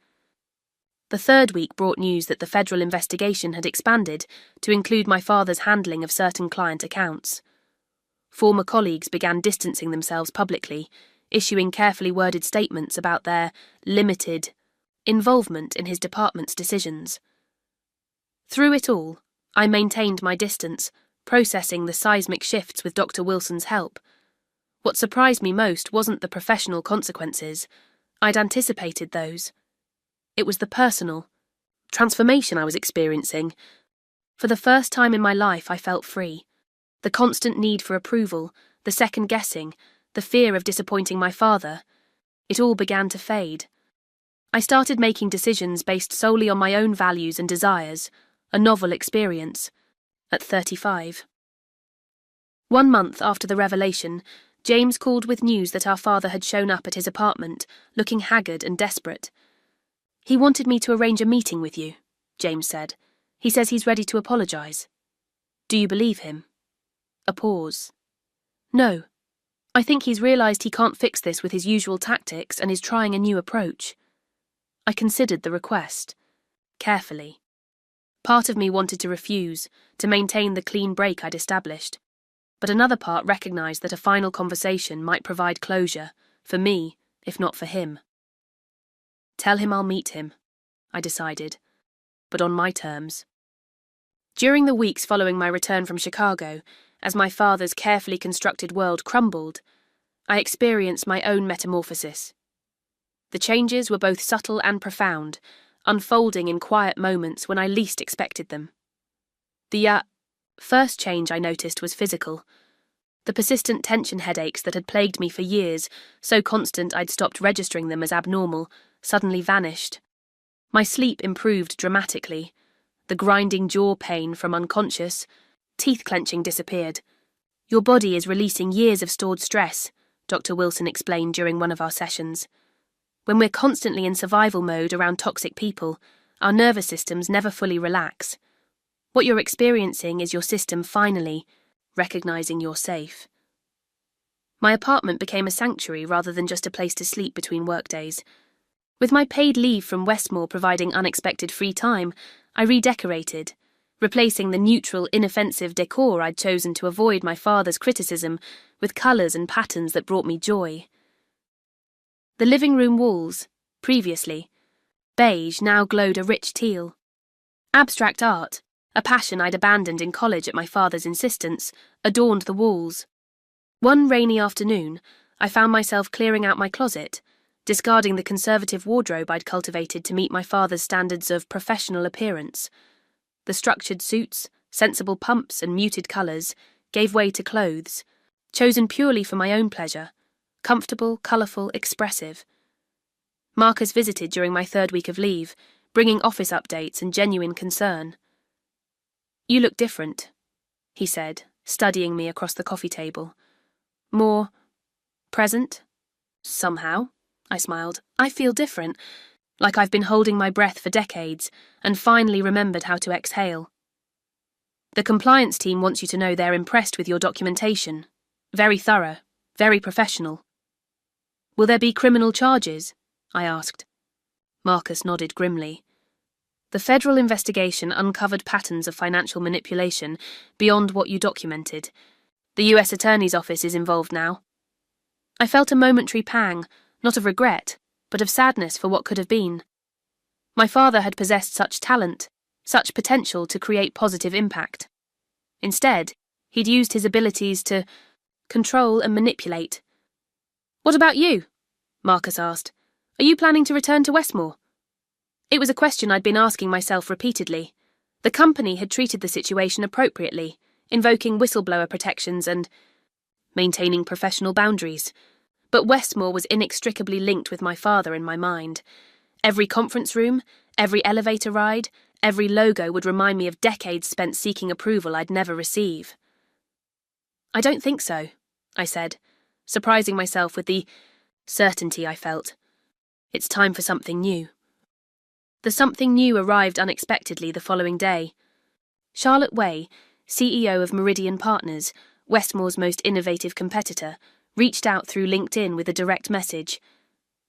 The third week brought news that the federal investigation had expanded to include my father's handling of certain client accounts. Former colleagues began distancing themselves publicly, issuing carefully worded statements about their limited involvement in his department's decisions. Through it all, I maintained my distance, processing the seismic shifts with Dr. Wilson's help. What surprised me most wasn't the professional consequences. I'd anticipated those. It was the personal transformation I was experiencing. For the first time in my life, I felt free. The constant need for approval, the second-guessing, the fear of disappointing my father, it all began to fade. I started making decisions based solely on my own values and desires, a novel experience, at 35. 1 month after the revelation, James called with news that our father had shown up at his apartment, looking haggard and desperate. He wanted me to arrange a meeting with you, James said. He says he's ready to apologise. Do you believe him? A pause. No. I think he's realised he can't fix this with his usual tactics and is trying a new approach. I considered the request. Carefully. Part of me wanted to refuse, to maintain the clean break I'd established. But another part recognised that a final conversation might provide closure, for me, if not for him. Tell him I'll meet him, I decided, but on my terms. During the weeks following my return from Chicago, as my father's carefully constructed world crumbled, I experienced my own metamorphosis. The changes were both subtle and profound, unfolding in quiet moments when I least expected them. The first change I noticed was physical. The persistent tension headaches that had plagued me for years, so constant I'd stopped registering them as abnormal, suddenly vanished. My sleep improved dramatically. The grinding jaw pain from unconscious, teeth clenching disappeared. Your body is releasing years of stored stress, Dr. Wilson explained during one of our sessions. When we're constantly in survival mode around toxic people, our nervous systems never fully relax. What you're experiencing is your system finally recognizing you're safe. My apartment became a sanctuary rather than just a place to sleep between workdays. With my paid leave from Westmore providing unexpected free time, I redecorated, replacing the neutral, inoffensive decor I'd chosen to avoid my father's criticism with colours and patterns that brought me joy. The living room walls, previously beige, now glowed a rich teal. Abstract art, a passion I'd abandoned in college at my father's insistence, adorned the walls. One rainy afternoon, I found myself clearing out my closet, discarding the conservative wardrobe I'd cultivated to meet my father's standards of professional appearance. The structured suits, sensible pumps and muted colours gave way to clothes, chosen purely for my own pleasure, comfortable, colourful, expressive. Marcus visited during my third week of leave, bringing office updates and genuine concern. You look different, he said, studying me across the coffee table. More present, Somehow, I smiled, I feel different, like I've been holding my breath for decades and finally remembered how to exhale. The compliance team wants you to know they're impressed with your documentation. Very thorough, very professional. Will there be criminal charges? I asked. Marcus nodded grimly. The federal investigation uncovered patterns of financial manipulation beyond what you documented. The US Attorney's Office is involved now. I felt a momentary pang, not of regret, but of sadness for what could have been. My father had possessed such talent, such potential to create positive impact. Instead, he'd used his abilities to control and manipulate. What about you? Marcus asked. Are you planning to return to Westmore? It was a question I'd been asking myself repeatedly. The company had treated the situation appropriately, invoking whistleblower protections and maintaining professional boundaries. But Westmore was inextricably linked with my father in my mind. Every conference room, every elevator ride, every logo would remind me of decades spent seeking approval I'd never receive. I don't think so, I said, surprising myself with the certainty I felt. It's time for something new. The something new arrived unexpectedly the following day. Charlotte Way, CEO of Meridian Partners, Westmore's most innovative competitor, reached out through LinkedIn with a direct message.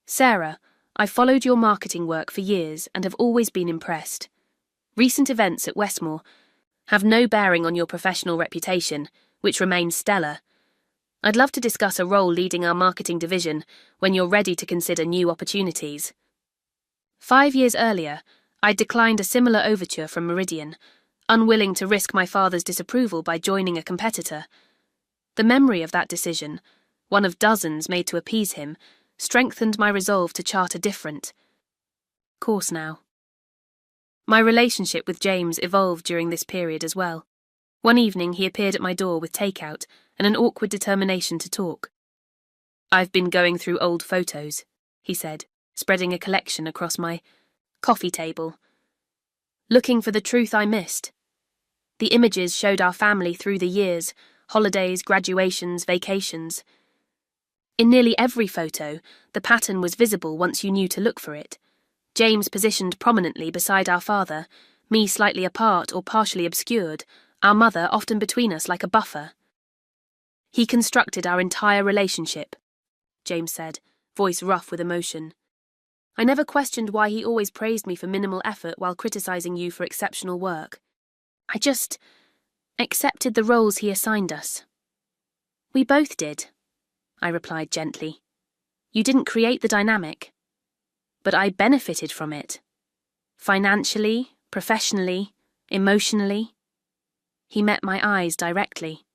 Sarah, I've followed your marketing work for years and have always been impressed. Recent events at Westmore have no bearing on your professional reputation, which remains stellar. I'd love to discuss a role leading our marketing division when you're ready to consider new opportunities. 5 years earlier, I'd declined a similar overture from Meridian, unwilling to risk my father's disapproval by joining a competitor. The memory of that decision, one of dozens made to appease him, strengthened my resolve to chart a different course now. My relationship with James evolved during this period as well. One evening he appeared at my door with takeout and an awkward determination to talk. I've been going through old photos, he said, spreading a collection across my coffee table. Looking for the truth I missed. The images showed our family through the years, holidays, graduations, vacations. In nearly every photo, the pattern was visible once you knew to look for it. James positioned prominently beside our father, me slightly apart or partially obscured, our mother often between us like a buffer. He constructed our entire relationship, James said, voice rough with emotion. I never questioned why he always praised me for minimal effort while criticizing you for exceptional work. I just accepted the roles he assigned us. We both did, I replied gently. You didn't create the dynamic, but I benefited from it. Financially, professionally, emotionally. He met my eyes directly.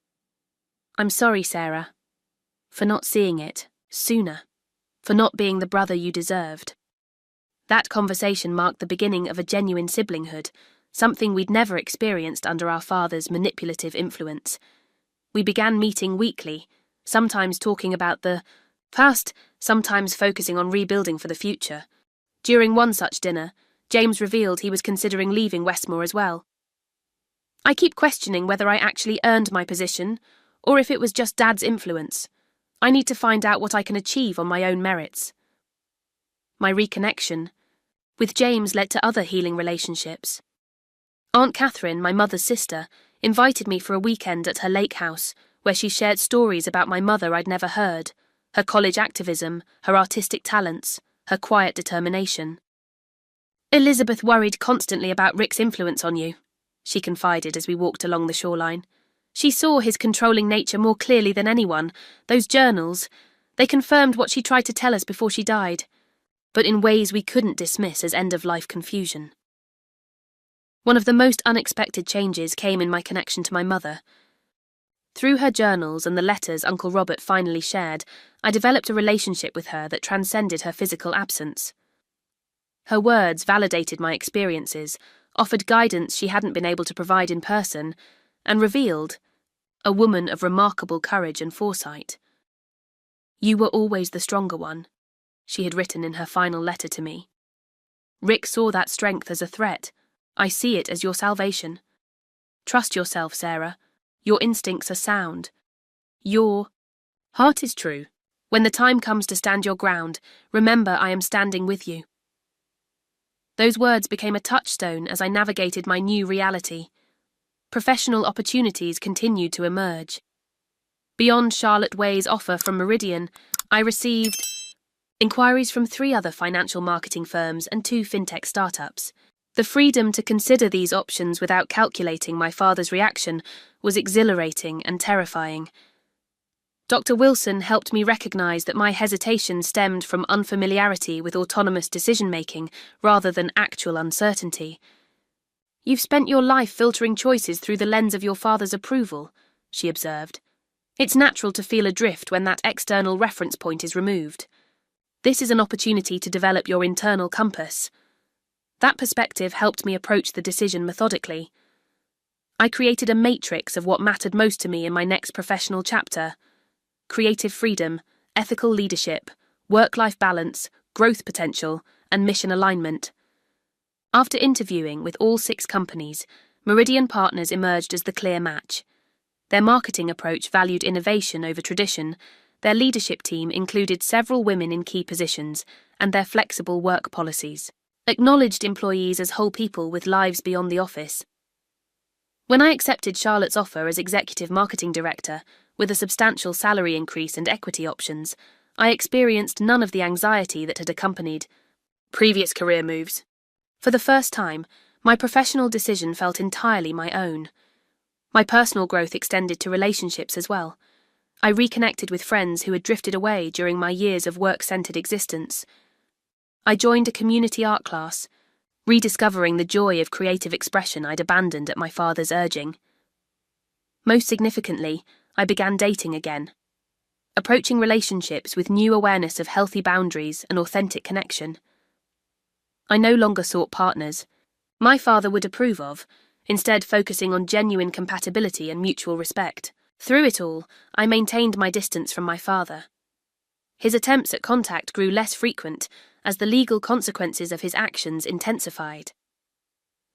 I'm sorry, Sarah, for not seeing it sooner, for not being the brother you deserved. That conversation marked the beginning of a genuine siblinghood, something we'd never experienced under our father's manipulative influence. We began meeting weekly, sometimes talking about the past, sometimes focusing on rebuilding for the future. During one such dinner, James revealed he was considering leaving Westmore as well. I keep questioning whether I actually earned my position, or if it was just Dad's influence. I need to find out what I can achieve on my own merits. My reconnection with James led to other healing relationships. Aunt Catherine, my mother's sister, invited me for a weekend at her lake house, where she shared stories about my mother I'd never heard, her college activism, her artistic talents, her quiet determination. Elizabeth worried constantly about Rick's influence on you, she confided as we walked along the shoreline. She saw his controlling nature more clearly than anyone. Those journals, they confirmed what she tried to tell us before she died, but in ways we couldn't dismiss as end-of-life confusion. One of the most unexpected changes came in my connection to my mother. Through her journals and the letters Uncle Robert finally shared, I developed a relationship with her that transcended her physical absence. Her words validated my experiences, offered guidance she hadn't been able to provide in person, and revealed a woman of remarkable courage and foresight. You were always the stronger one, she had written in her final letter to me. Rick saw that strength as a threat. I see it as your salvation. Trust yourself, Sarah. Your instincts are sound. Your heart is true, When the time comes to stand your ground, remember I am standing with you." Those words became a touchstone as I navigated my new reality. Professional opportunities continued to emerge. Beyond Charlotte Way's offer from Meridian, I received inquiries from 3 other financial marketing firms and 2 fintech startups. The freedom to consider these options without calculating my father's reaction was exhilarating and terrifying. Dr. Wilson helped me recognize that my hesitation stemmed from unfamiliarity with autonomous decision-making rather than actual uncertainty. "You've spent your life filtering choices through the lens of your father's approval," she observed. "It's natural to feel adrift when that external reference point is removed. This is an opportunity to develop your internal compass." That perspective helped me approach the decision methodically. I created a matrix of what mattered most to me in my next professional chapter: creative freedom, ethical leadership, work-life balance, growth potential, and mission alignment. After interviewing with all 6 companies, Meridian Partners emerged as the clear match. Their marketing approach valued innovation over tradition, their leadership team included several women in key positions, and their flexible work policies acknowledged employees as whole people with lives beyond the office. When I accepted Charlotte's offer as Executive Marketing Director, with a substantial salary increase and equity options, I experienced none of the anxiety that had accompanied previous career moves. For the first time, my professional decision felt entirely my own. My personal growth extended to relationships as well. I reconnected with friends who had drifted away during my years of work-centered existence. I joined a community art class, rediscovering the joy of creative expression I'd abandoned at my father's urging. Most significantly, I began dating again, approaching relationships with new awareness of healthy boundaries and authentic connection. I no longer sought partners my father would approve of, instead focusing on genuine compatibility and mutual respect. Through it all, I maintained my distance from my father. His attempts at contact grew less frequent as the legal consequences of his actions intensified.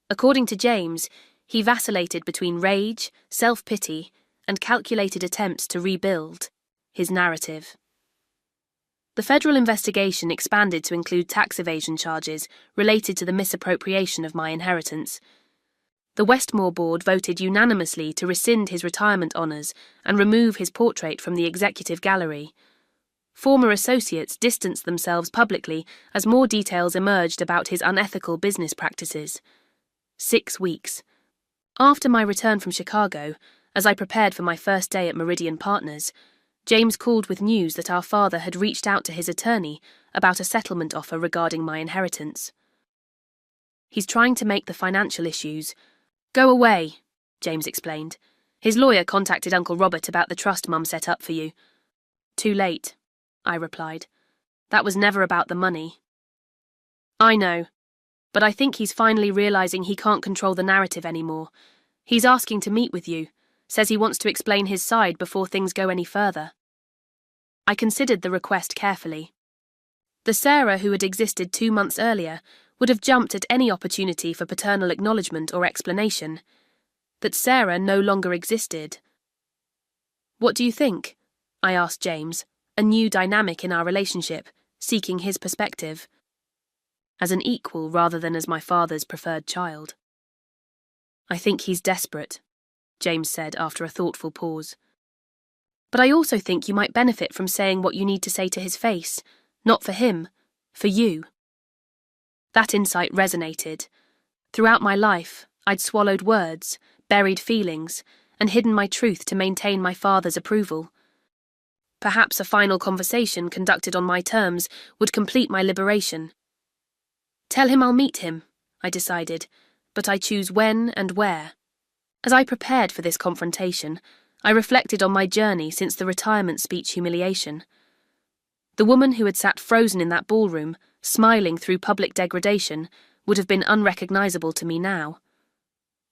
According to James, he vacillated between rage, self-pity, and calculated attempts to rebuild his narrative. The federal investigation expanded to include tax evasion charges related to the misappropriation of my inheritance. The Westmore board voted unanimously to rescind his retirement honours and remove his portrait from the executive gallery. Former associates distanced themselves publicly as more details emerged about his unethical business practices. 6 weeks. After my return from Chicago, as I prepared for my first day at Meridian Partners, James called with news that our father had reached out to his attorney about a settlement offer regarding my inheritance. "He's trying to make the financial issues go away," James explained. "His lawyer contacted Uncle Robert about the trust Mum set up for you." "Too late," I replied. "That was never about the money." "I know, but I think he's finally realizing he can't control the narrative anymore. He's asking to meet with you, says he wants to explain his side before things go any further." I considered the request carefully. The Sarah who had existed 2 months earlier would have jumped at any opportunity for paternal acknowledgement or explanation. That Sarah no longer existed. "What do you think?" I asked James, a new dynamic in our relationship, seeking his perspective. As an equal rather than as my father's preferred child. "I think he's desperate," James said after a thoughtful pause. "But I also think you might benefit from saying what you need to say to his face, not for him, for you." That insight resonated. Throughout my life, I'd swallowed words, buried feelings, and hidden my truth to maintain my father's approval. Perhaps a final conversation conducted on my terms would complete my liberation. "Tell him I'll meet him," I decided, "but I choose when and where." As I prepared for this confrontation, I reflected on my journey since the retirement speech humiliation. The woman who had sat frozen in that ballroom, smiling through public degradation, would have been unrecognizable to me now.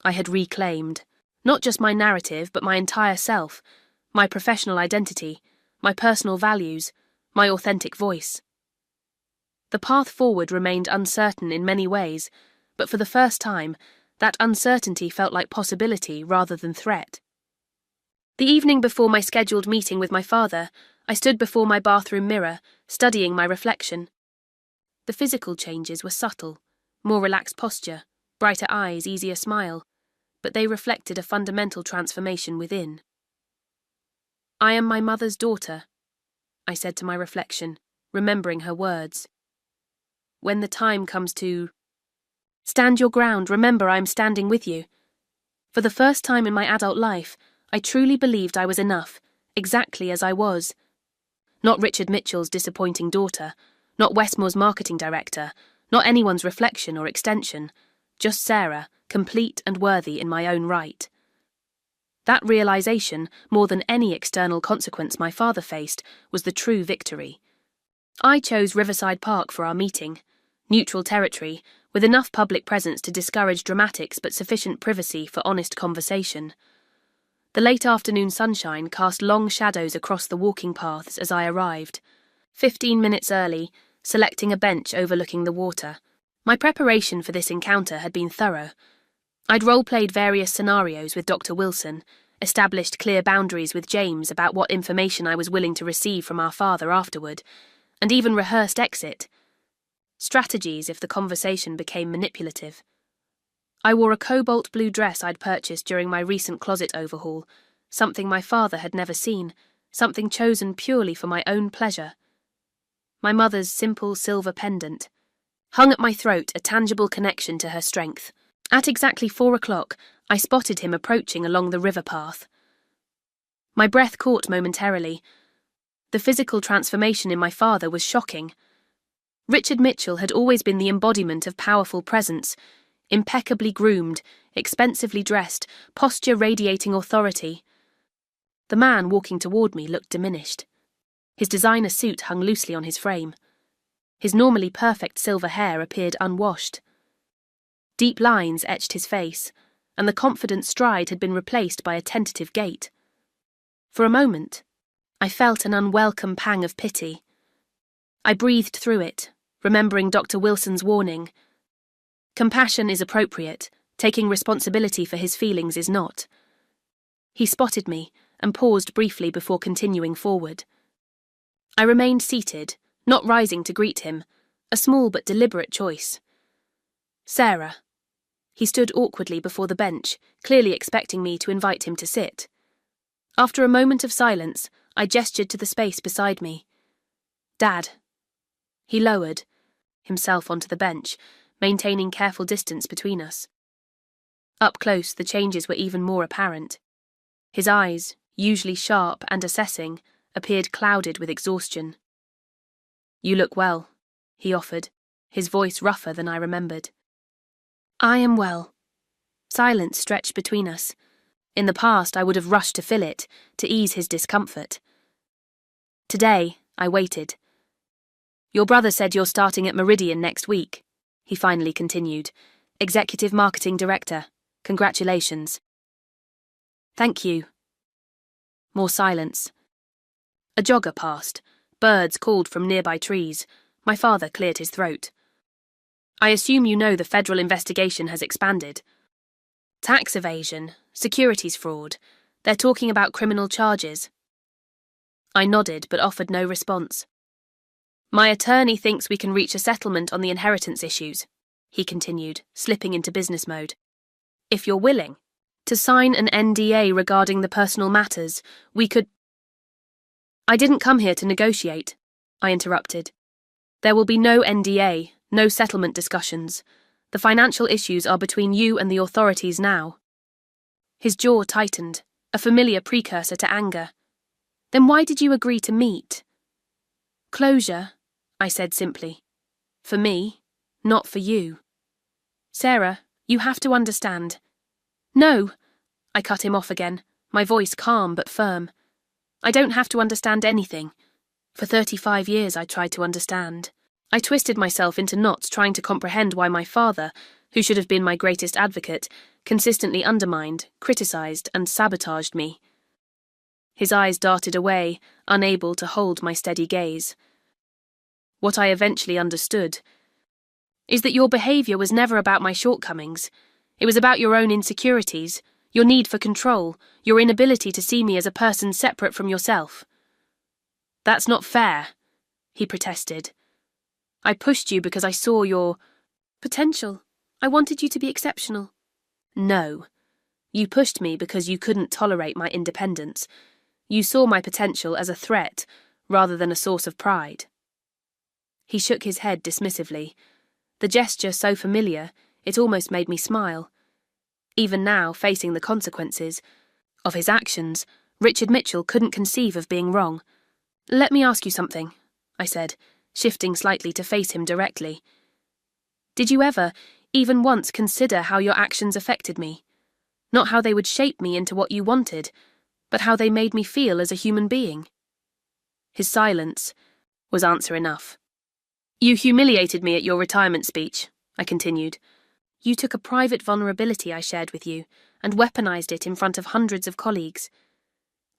I had reclaimed, not just my narrative but my entire self, my professional identity, my personal values, my authentic voice. The path forward remained uncertain in many ways, but for the first time, that uncertainty felt like possibility rather than threat. The evening before my scheduled meeting with my father, I stood before my bathroom mirror, studying my reflection. The physical changes were subtle, more relaxed posture, brighter eyes, easier smile, but they reflected a fundamental transformation within. I am my mother's daughter, I said to my reflection, remembering her words. When the time comes to stand your ground, remember I am standing with you. For the first time in my adult life, I truly believed I was enough, exactly as I was. Not Richard Mitchell's disappointing daughter, not Westmore's marketing director, not anyone's reflection or extension, just Sarah, complete and worthy in my own right. That realization, more than any external consequence my father faced, was the true victory. I chose Riverside Park for our meeting, neutral territory, with enough public presence to discourage dramatics but sufficient privacy for honest conversation. The late afternoon sunshine cast long shadows across the walking paths as I arrived. 15 minutes early, selecting a bench overlooking the water. My preparation for this encounter had been thorough. I'd role-played various scenarios with Dr. Wilson, established clear boundaries with James about what information I was willing to receive from our father afterward, and even rehearsed exit strategies if the conversation became manipulative. I wore a cobalt blue dress I'd purchased during my recent closet overhaul, something my father had never seen, something chosen purely for my own pleasure. My mother's simple silver pendant hung at my throat, a tangible connection to her strength. At exactly 4 o'clock, I spotted him approaching along the river path. My breath caught momentarily. The physical transformation in my father was shocking. Richard Mitchell had always been the embodiment of powerful presence, impeccably groomed, expensively dressed, posture radiating authority. The man walking toward me looked diminished. His designer suit hung loosely on his frame. His normally perfect silver hair appeared unwashed. Deep lines etched his face, and the confident stride had been replaced by a tentative gait. For a moment, I felt an unwelcome pang of pity. I breathed through it, remembering Dr. Wilson's warning. Compassion is appropriate, taking responsibility for his feelings is not. He spotted me and paused briefly before continuing forward. I remained seated, not rising to greet him, a small but deliberate choice. Sarah. He stood awkwardly before the bench, clearly expecting me to invite him to sit. After a moment of silence, I gestured to the space beside me. Dad. He lowered himself onto the bench, maintaining careful distance between us. Up close, the changes were even more apparent. His eyes, usually sharp and assessing, appeared clouded with exhaustion. You look well, he offered, his voice rougher than I remembered. I am well. Silence stretched between us. In the past, I would have rushed to fill it, to ease his discomfort. Today, I waited. Your brother said you're starting at Meridian next week, he finally continued. Executive Marketing Director. Congratulations. Thank you. More silence. A jogger passed. Birds called from nearby trees. My father cleared his throat. I assume you know the federal investigation has expanded. Tax evasion, securities fraud. They're talking about criminal charges. I nodded but offered no response. My attorney thinks we can reach a settlement on the inheritance issues, he continued, slipping into business mode. If you're willing to sign an NDA regarding the personal matters, we could... I didn't come here to negotiate, I interrupted. There will be no NDA, no settlement discussions. The financial issues are between you and the authorities now. His jaw tightened, a familiar precursor to anger. Then why did you agree to meet? Closure, I said simply. For me, not for you. Sarah, you have to understand. No, I cut him off again, my voice calm but firm. I don't have to understand anything. For 35 years I tried to understand. I twisted myself into knots trying to comprehend why my father, who should have been my greatest advocate, consistently undermined, criticized, and sabotaged me. His eyes darted away, unable to hold my steady gaze. What I eventually understood is that your behavior was never about my shortcomings. It was about your own insecurities, your need for control, your inability to see me as a person separate from yourself. That's not fair, he protested. I pushed you because I saw your potential. I wanted you to be exceptional. No. You pushed me because you couldn't tolerate my independence. You saw my potential as a threat rather than a source of pride. He shook his head dismissively. The gesture so familiar, it almost made me smile. Even now, facing the consequences of his actions, Richard Mitchell couldn't conceive of being wrong. Let me ask you something, I said, shifting slightly to face him directly. Did you ever, even once, consider how your actions affected me? Not how they would shape me into what you wanted, but how they made me feel as a human being? His silence was answer enough. You humiliated me at your retirement speech, I continued. You took a private vulnerability I shared with you and weaponized it in front of hundreds of colleagues.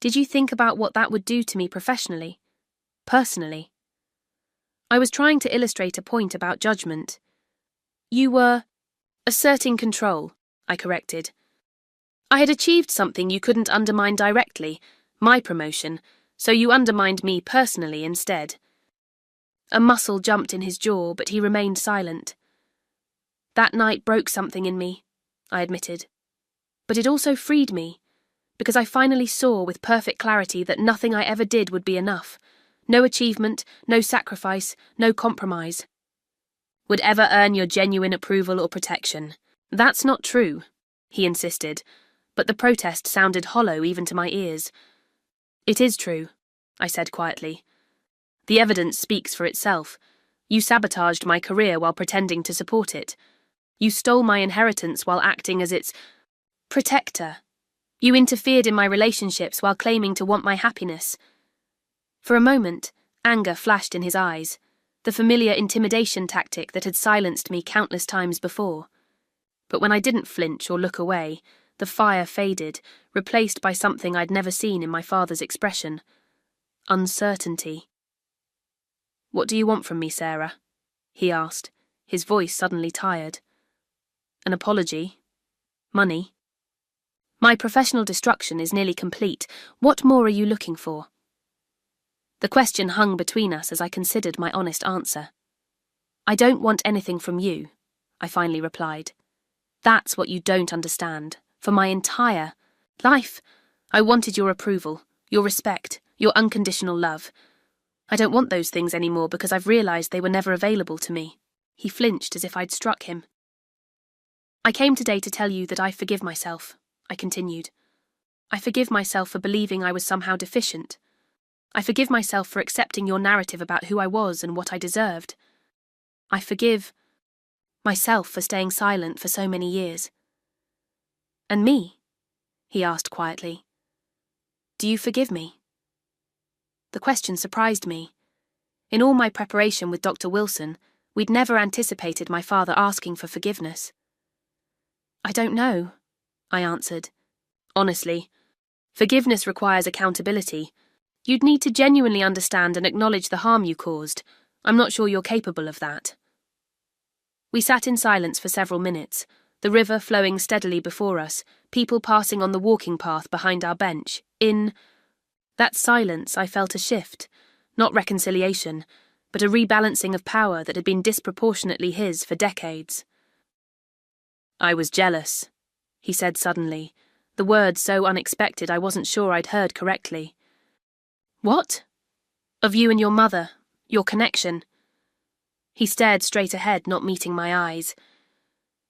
Did you think about what that would do to me professionally, personally? I was trying to illustrate a point about judgment. You were asserting control, I corrected. I had achieved something you couldn't undermine directly, my promotion, so you undermined me personally instead. A muscle jumped in his jaw, but he remained silent. That night broke something in me, I admitted. But it also freed me, because I finally saw with perfect clarity that nothing I ever did would be enough. No achievement, no sacrifice, no compromise would ever earn your genuine approval or protection. That's not true, he insisted, but the protest sounded hollow even to my ears. It is true, I said quietly. The evidence speaks for itself. You sabotaged my career while pretending to support it. You stole my inheritance while acting as its protector. You interfered in my relationships while claiming to want my happiness. For a moment, anger flashed in his eyes, the familiar intimidation tactic that had silenced me countless times before. But when I didn't flinch or look away, the fire faded, replaced by something I'd never seen in my father's expression. Uncertainty. What do you want from me, Sarah? He asked, his voice suddenly tired. An apology? Money? My professional destruction is nearly complete. What more are you looking for? The question hung between us as I considered my honest answer. I don't want anything from you, I finally replied. That's what you don't understand. For my entire life, I wanted your approval, your respect, your unconditional love. I don't want those things anymore because I've realized they were never available to me. He flinched as if I'd struck him. I came today to tell you that I forgive myself, I continued. I forgive myself for believing I was somehow deficient. I forgive myself for accepting your narrative about who I was and what I deserved. I forgive myself for staying silent for so many years. And me? He asked quietly. Do you forgive me? The question surprised me. In all my preparation with Dr. Wilson, we'd never anticipated my father asking for forgiveness. I don't know, I answered. Honestly, forgiveness requires accountability. You'd need to genuinely understand and acknowledge the harm you caused. I'm not sure you're capable of that. We sat in silence for several minutes, the river flowing steadily before us, people passing on the walking path behind our bench. In that silence, I felt a shift, not reconciliation, but a rebalancing of power that had been disproportionately his for decades. I was jealous, he said suddenly, the words so unexpected I wasn't sure I'd heard correctly. What? Of you and your mother, your connection. He stared straight ahead, not meeting my eyes.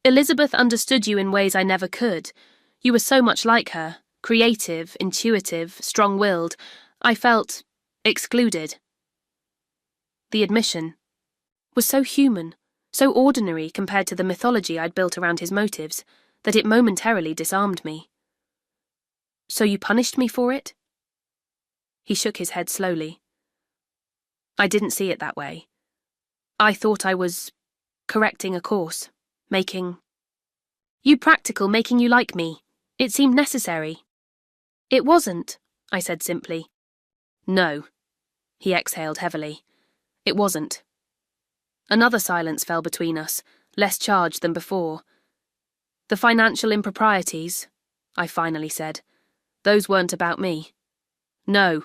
Elizabeth understood you in ways I never could. You were so much like her, creative, intuitive, strong-willed. I felt excluded. The admission was so human, so ordinary compared to the mythology I'd built around his motives, that it momentarily disarmed me. So you punished me for it? He shook his head slowly. I didn't see it that way. I thought I was correcting a course, making you practical, making you like me. It seemed necessary. It wasn't, I said simply. No, he exhaled heavily. It wasn't. Another silence fell between us, less charged than before. The financial improprieties, I finally said, those weren't about me. No.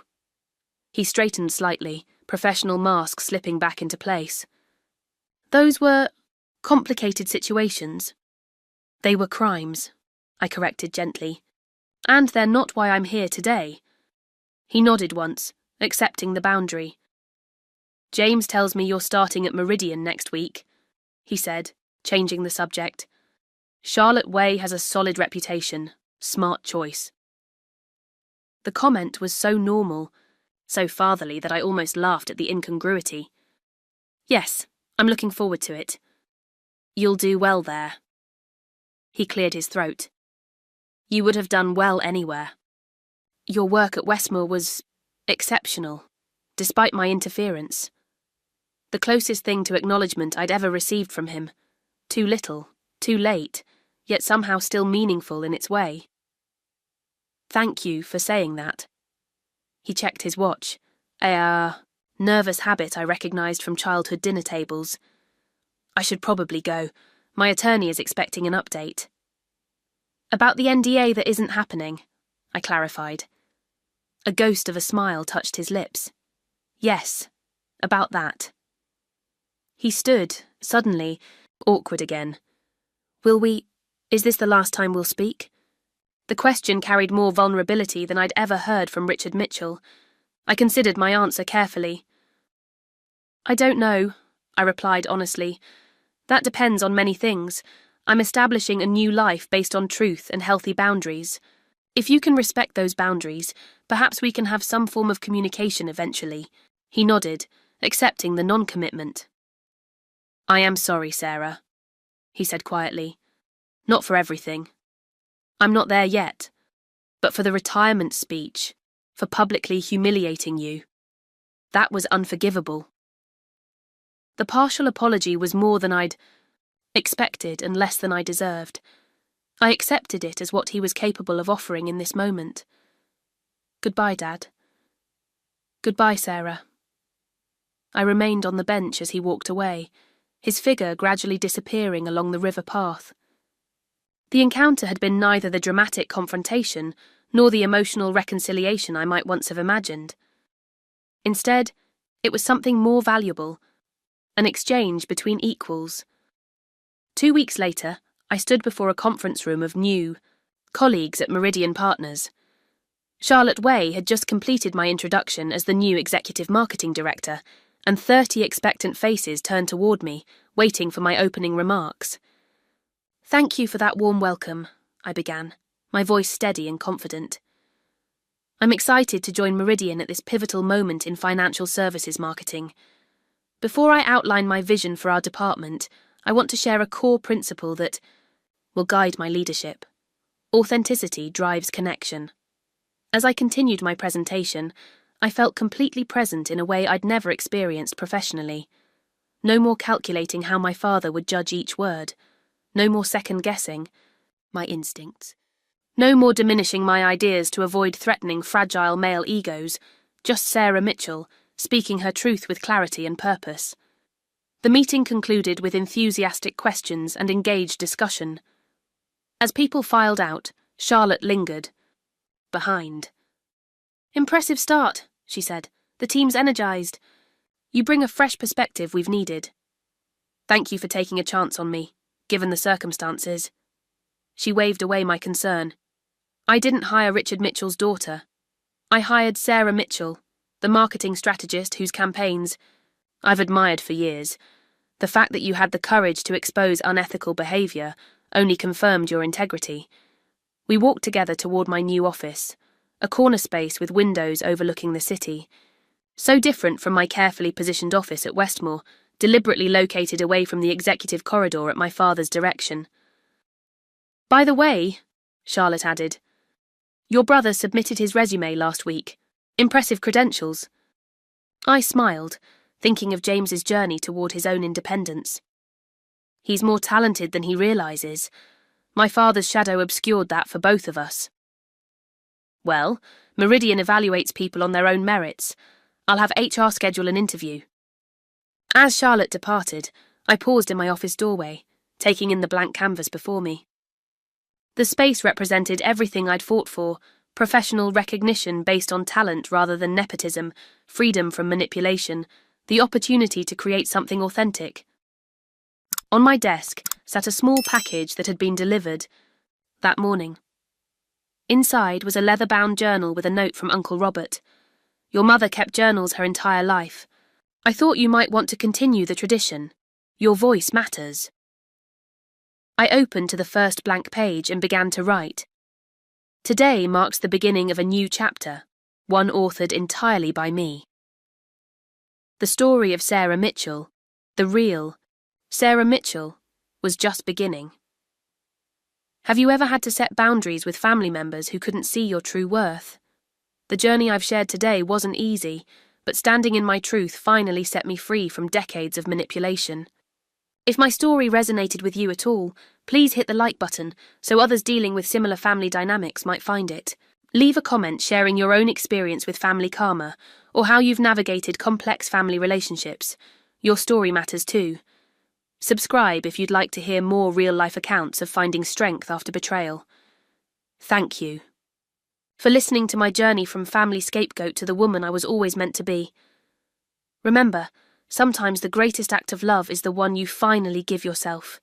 He straightened slightly, professional mask slipping back into place. Those were complicated situations. They were crimes, I corrected gently. And they're not why I'm here today. He nodded once, accepting the boundary. James tells me you're starting at Meridian next week, he said, changing the subject. Charlotte Way has a solid reputation. Smart choice. The comment was so normal, so fatherly that I almost laughed at the incongruity. Yes, I'm looking forward to it. You'll do well there. He cleared his throat. You would have done well anywhere. Your work at Westmore was exceptional, despite my interference. The closest thing to acknowledgement I'd ever received from him. Too little, too late, yet somehow still meaningful in its way. Thank you for saying that. He checked his watch, a nervous habit I recognised from childhood dinner tables. I should probably go. My attorney is expecting an update. About the NDA that isn't happening, I clarified. A ghost of a smile touched his lips. Yes, about that. He stood, suddenly, awkward again. Is this the last time we'll speak? The question carried more vulnerability than I'd ever heard from Richard Mitchell. I considered my answer carefully. I don't know, I replied honestly. That depends on many things. I'm establishing a new life based on truth and healthy boundaries. If you can respect those boundaries, perhaps we can have some form of communication eventually. He nodded, accepting the non-commitment. I am sorry, Sarah, he said quietly. Not for everything. I'm not there yet, but for the retirement speech, for publicly humiliating you. That was unforgivable. The partial apology was more than I'd expected and less than I deserved. I accepted it as what he was capable of offering in this moment. Goodbye, Dad. Goodbye, Sarah. I remained on the bench as he walked away, his figure gradually disappearing along the river path. The encounter had been neither the dramatic confrontation nor the emotional reconciliation I might once have imagined. Instead, it was something more valuable, an exchange between equals. 2 weeks later, I stood before a conference room of new colleagues at Meridian Partners. Charlotte Way had just completed my introduction as the new executive marketing director, and 30 expectant faces turned toward me, waiting for my opening remarks. Thank you for that warm welcome, I began, my voice steady and confident. I'm excited to join Meridian at this pivotal moment in financial services marketing. Before I outline my vision for our department, I want to share a core principle that will guide my leadership. Authenticity drives connection. As I continued my presentation, I felt completely present in a way I'd never experienced professionally. No more calculating how my father would judge each word. No more second-guessing my instincts. No more diminishing my ideas to avoid threatening fragile male egos. Just Sarah Mitchell, speaking her truth with clarity and purpose. The meeting concluded with enthusiastic questions and engaged discussion. As people filed out, Charlotte lingered. Behind. Impressive start, she said. The team's energized. You bring a fresh perspective we've needed. Thank you for taking a chance on me, given the circumstances. She waved away my concern. I didn't hire Richard Mitchell's daughter. I hired Sarah Mitchell, the marketing strategist whose campaigns I've admired for years. The fact that you had the courage to expose unethical behaviour only confirmed your integrity. We walked together toward my new office, a corner space with windows overlooking the city. So different from my carefully positioned office at Westmore, deliberately located away from the executive corridor at my father's direction. By the way, Charlotte added, your brother submitted his resume last week. Impressive credentials. I smiled, thinking of James's journey toward his own independence. He's more talented than he realises. My father's shadow obscured that for both of us. Well, Meridian evaluates people on their own merits. I'll have HR schedule an interview. As Charlotte departed, I paused in my office doorway, taking in the blank canvas before me. The space represented everything I'd fought for, Professional recognition based on talent rather than nepotism, freedom from manipulation, the opportunity to create something authentic. On my desk sat a small package that had been delivered that morning. Inside was a leather-bound journal with a note from Uncle Robert. Your mother kept journals her entire life. I thought you might want to continue the tradition. Your voice matters. I opened to the first blank page and began to write. Today marks the beginning of a new chapter, one authored entirely by me. The story of Sarah Mitchell, the real Sarah Mitchell, was just beginning. Have you ever had to set boundaries with family members who couldn't see your true worth? The journey I've shared today wasn't easy, but standing in my truth finally set me free from decades of manipulation. If my story resonated with you at all, please hit the like button so others dealing with similar family dynamics might find it. Leave a comment sharing your own experience with family karma or how you've navigated complex family relationships. Your story matters too. Subscribe if you'd like to hear more real-life accounts of finding strength after betrayal. Thank you for listening to my journey from family scapegoat to the woman I was always meant to be. Remember, sometimes the greatest act of love is the one you finally give yourself.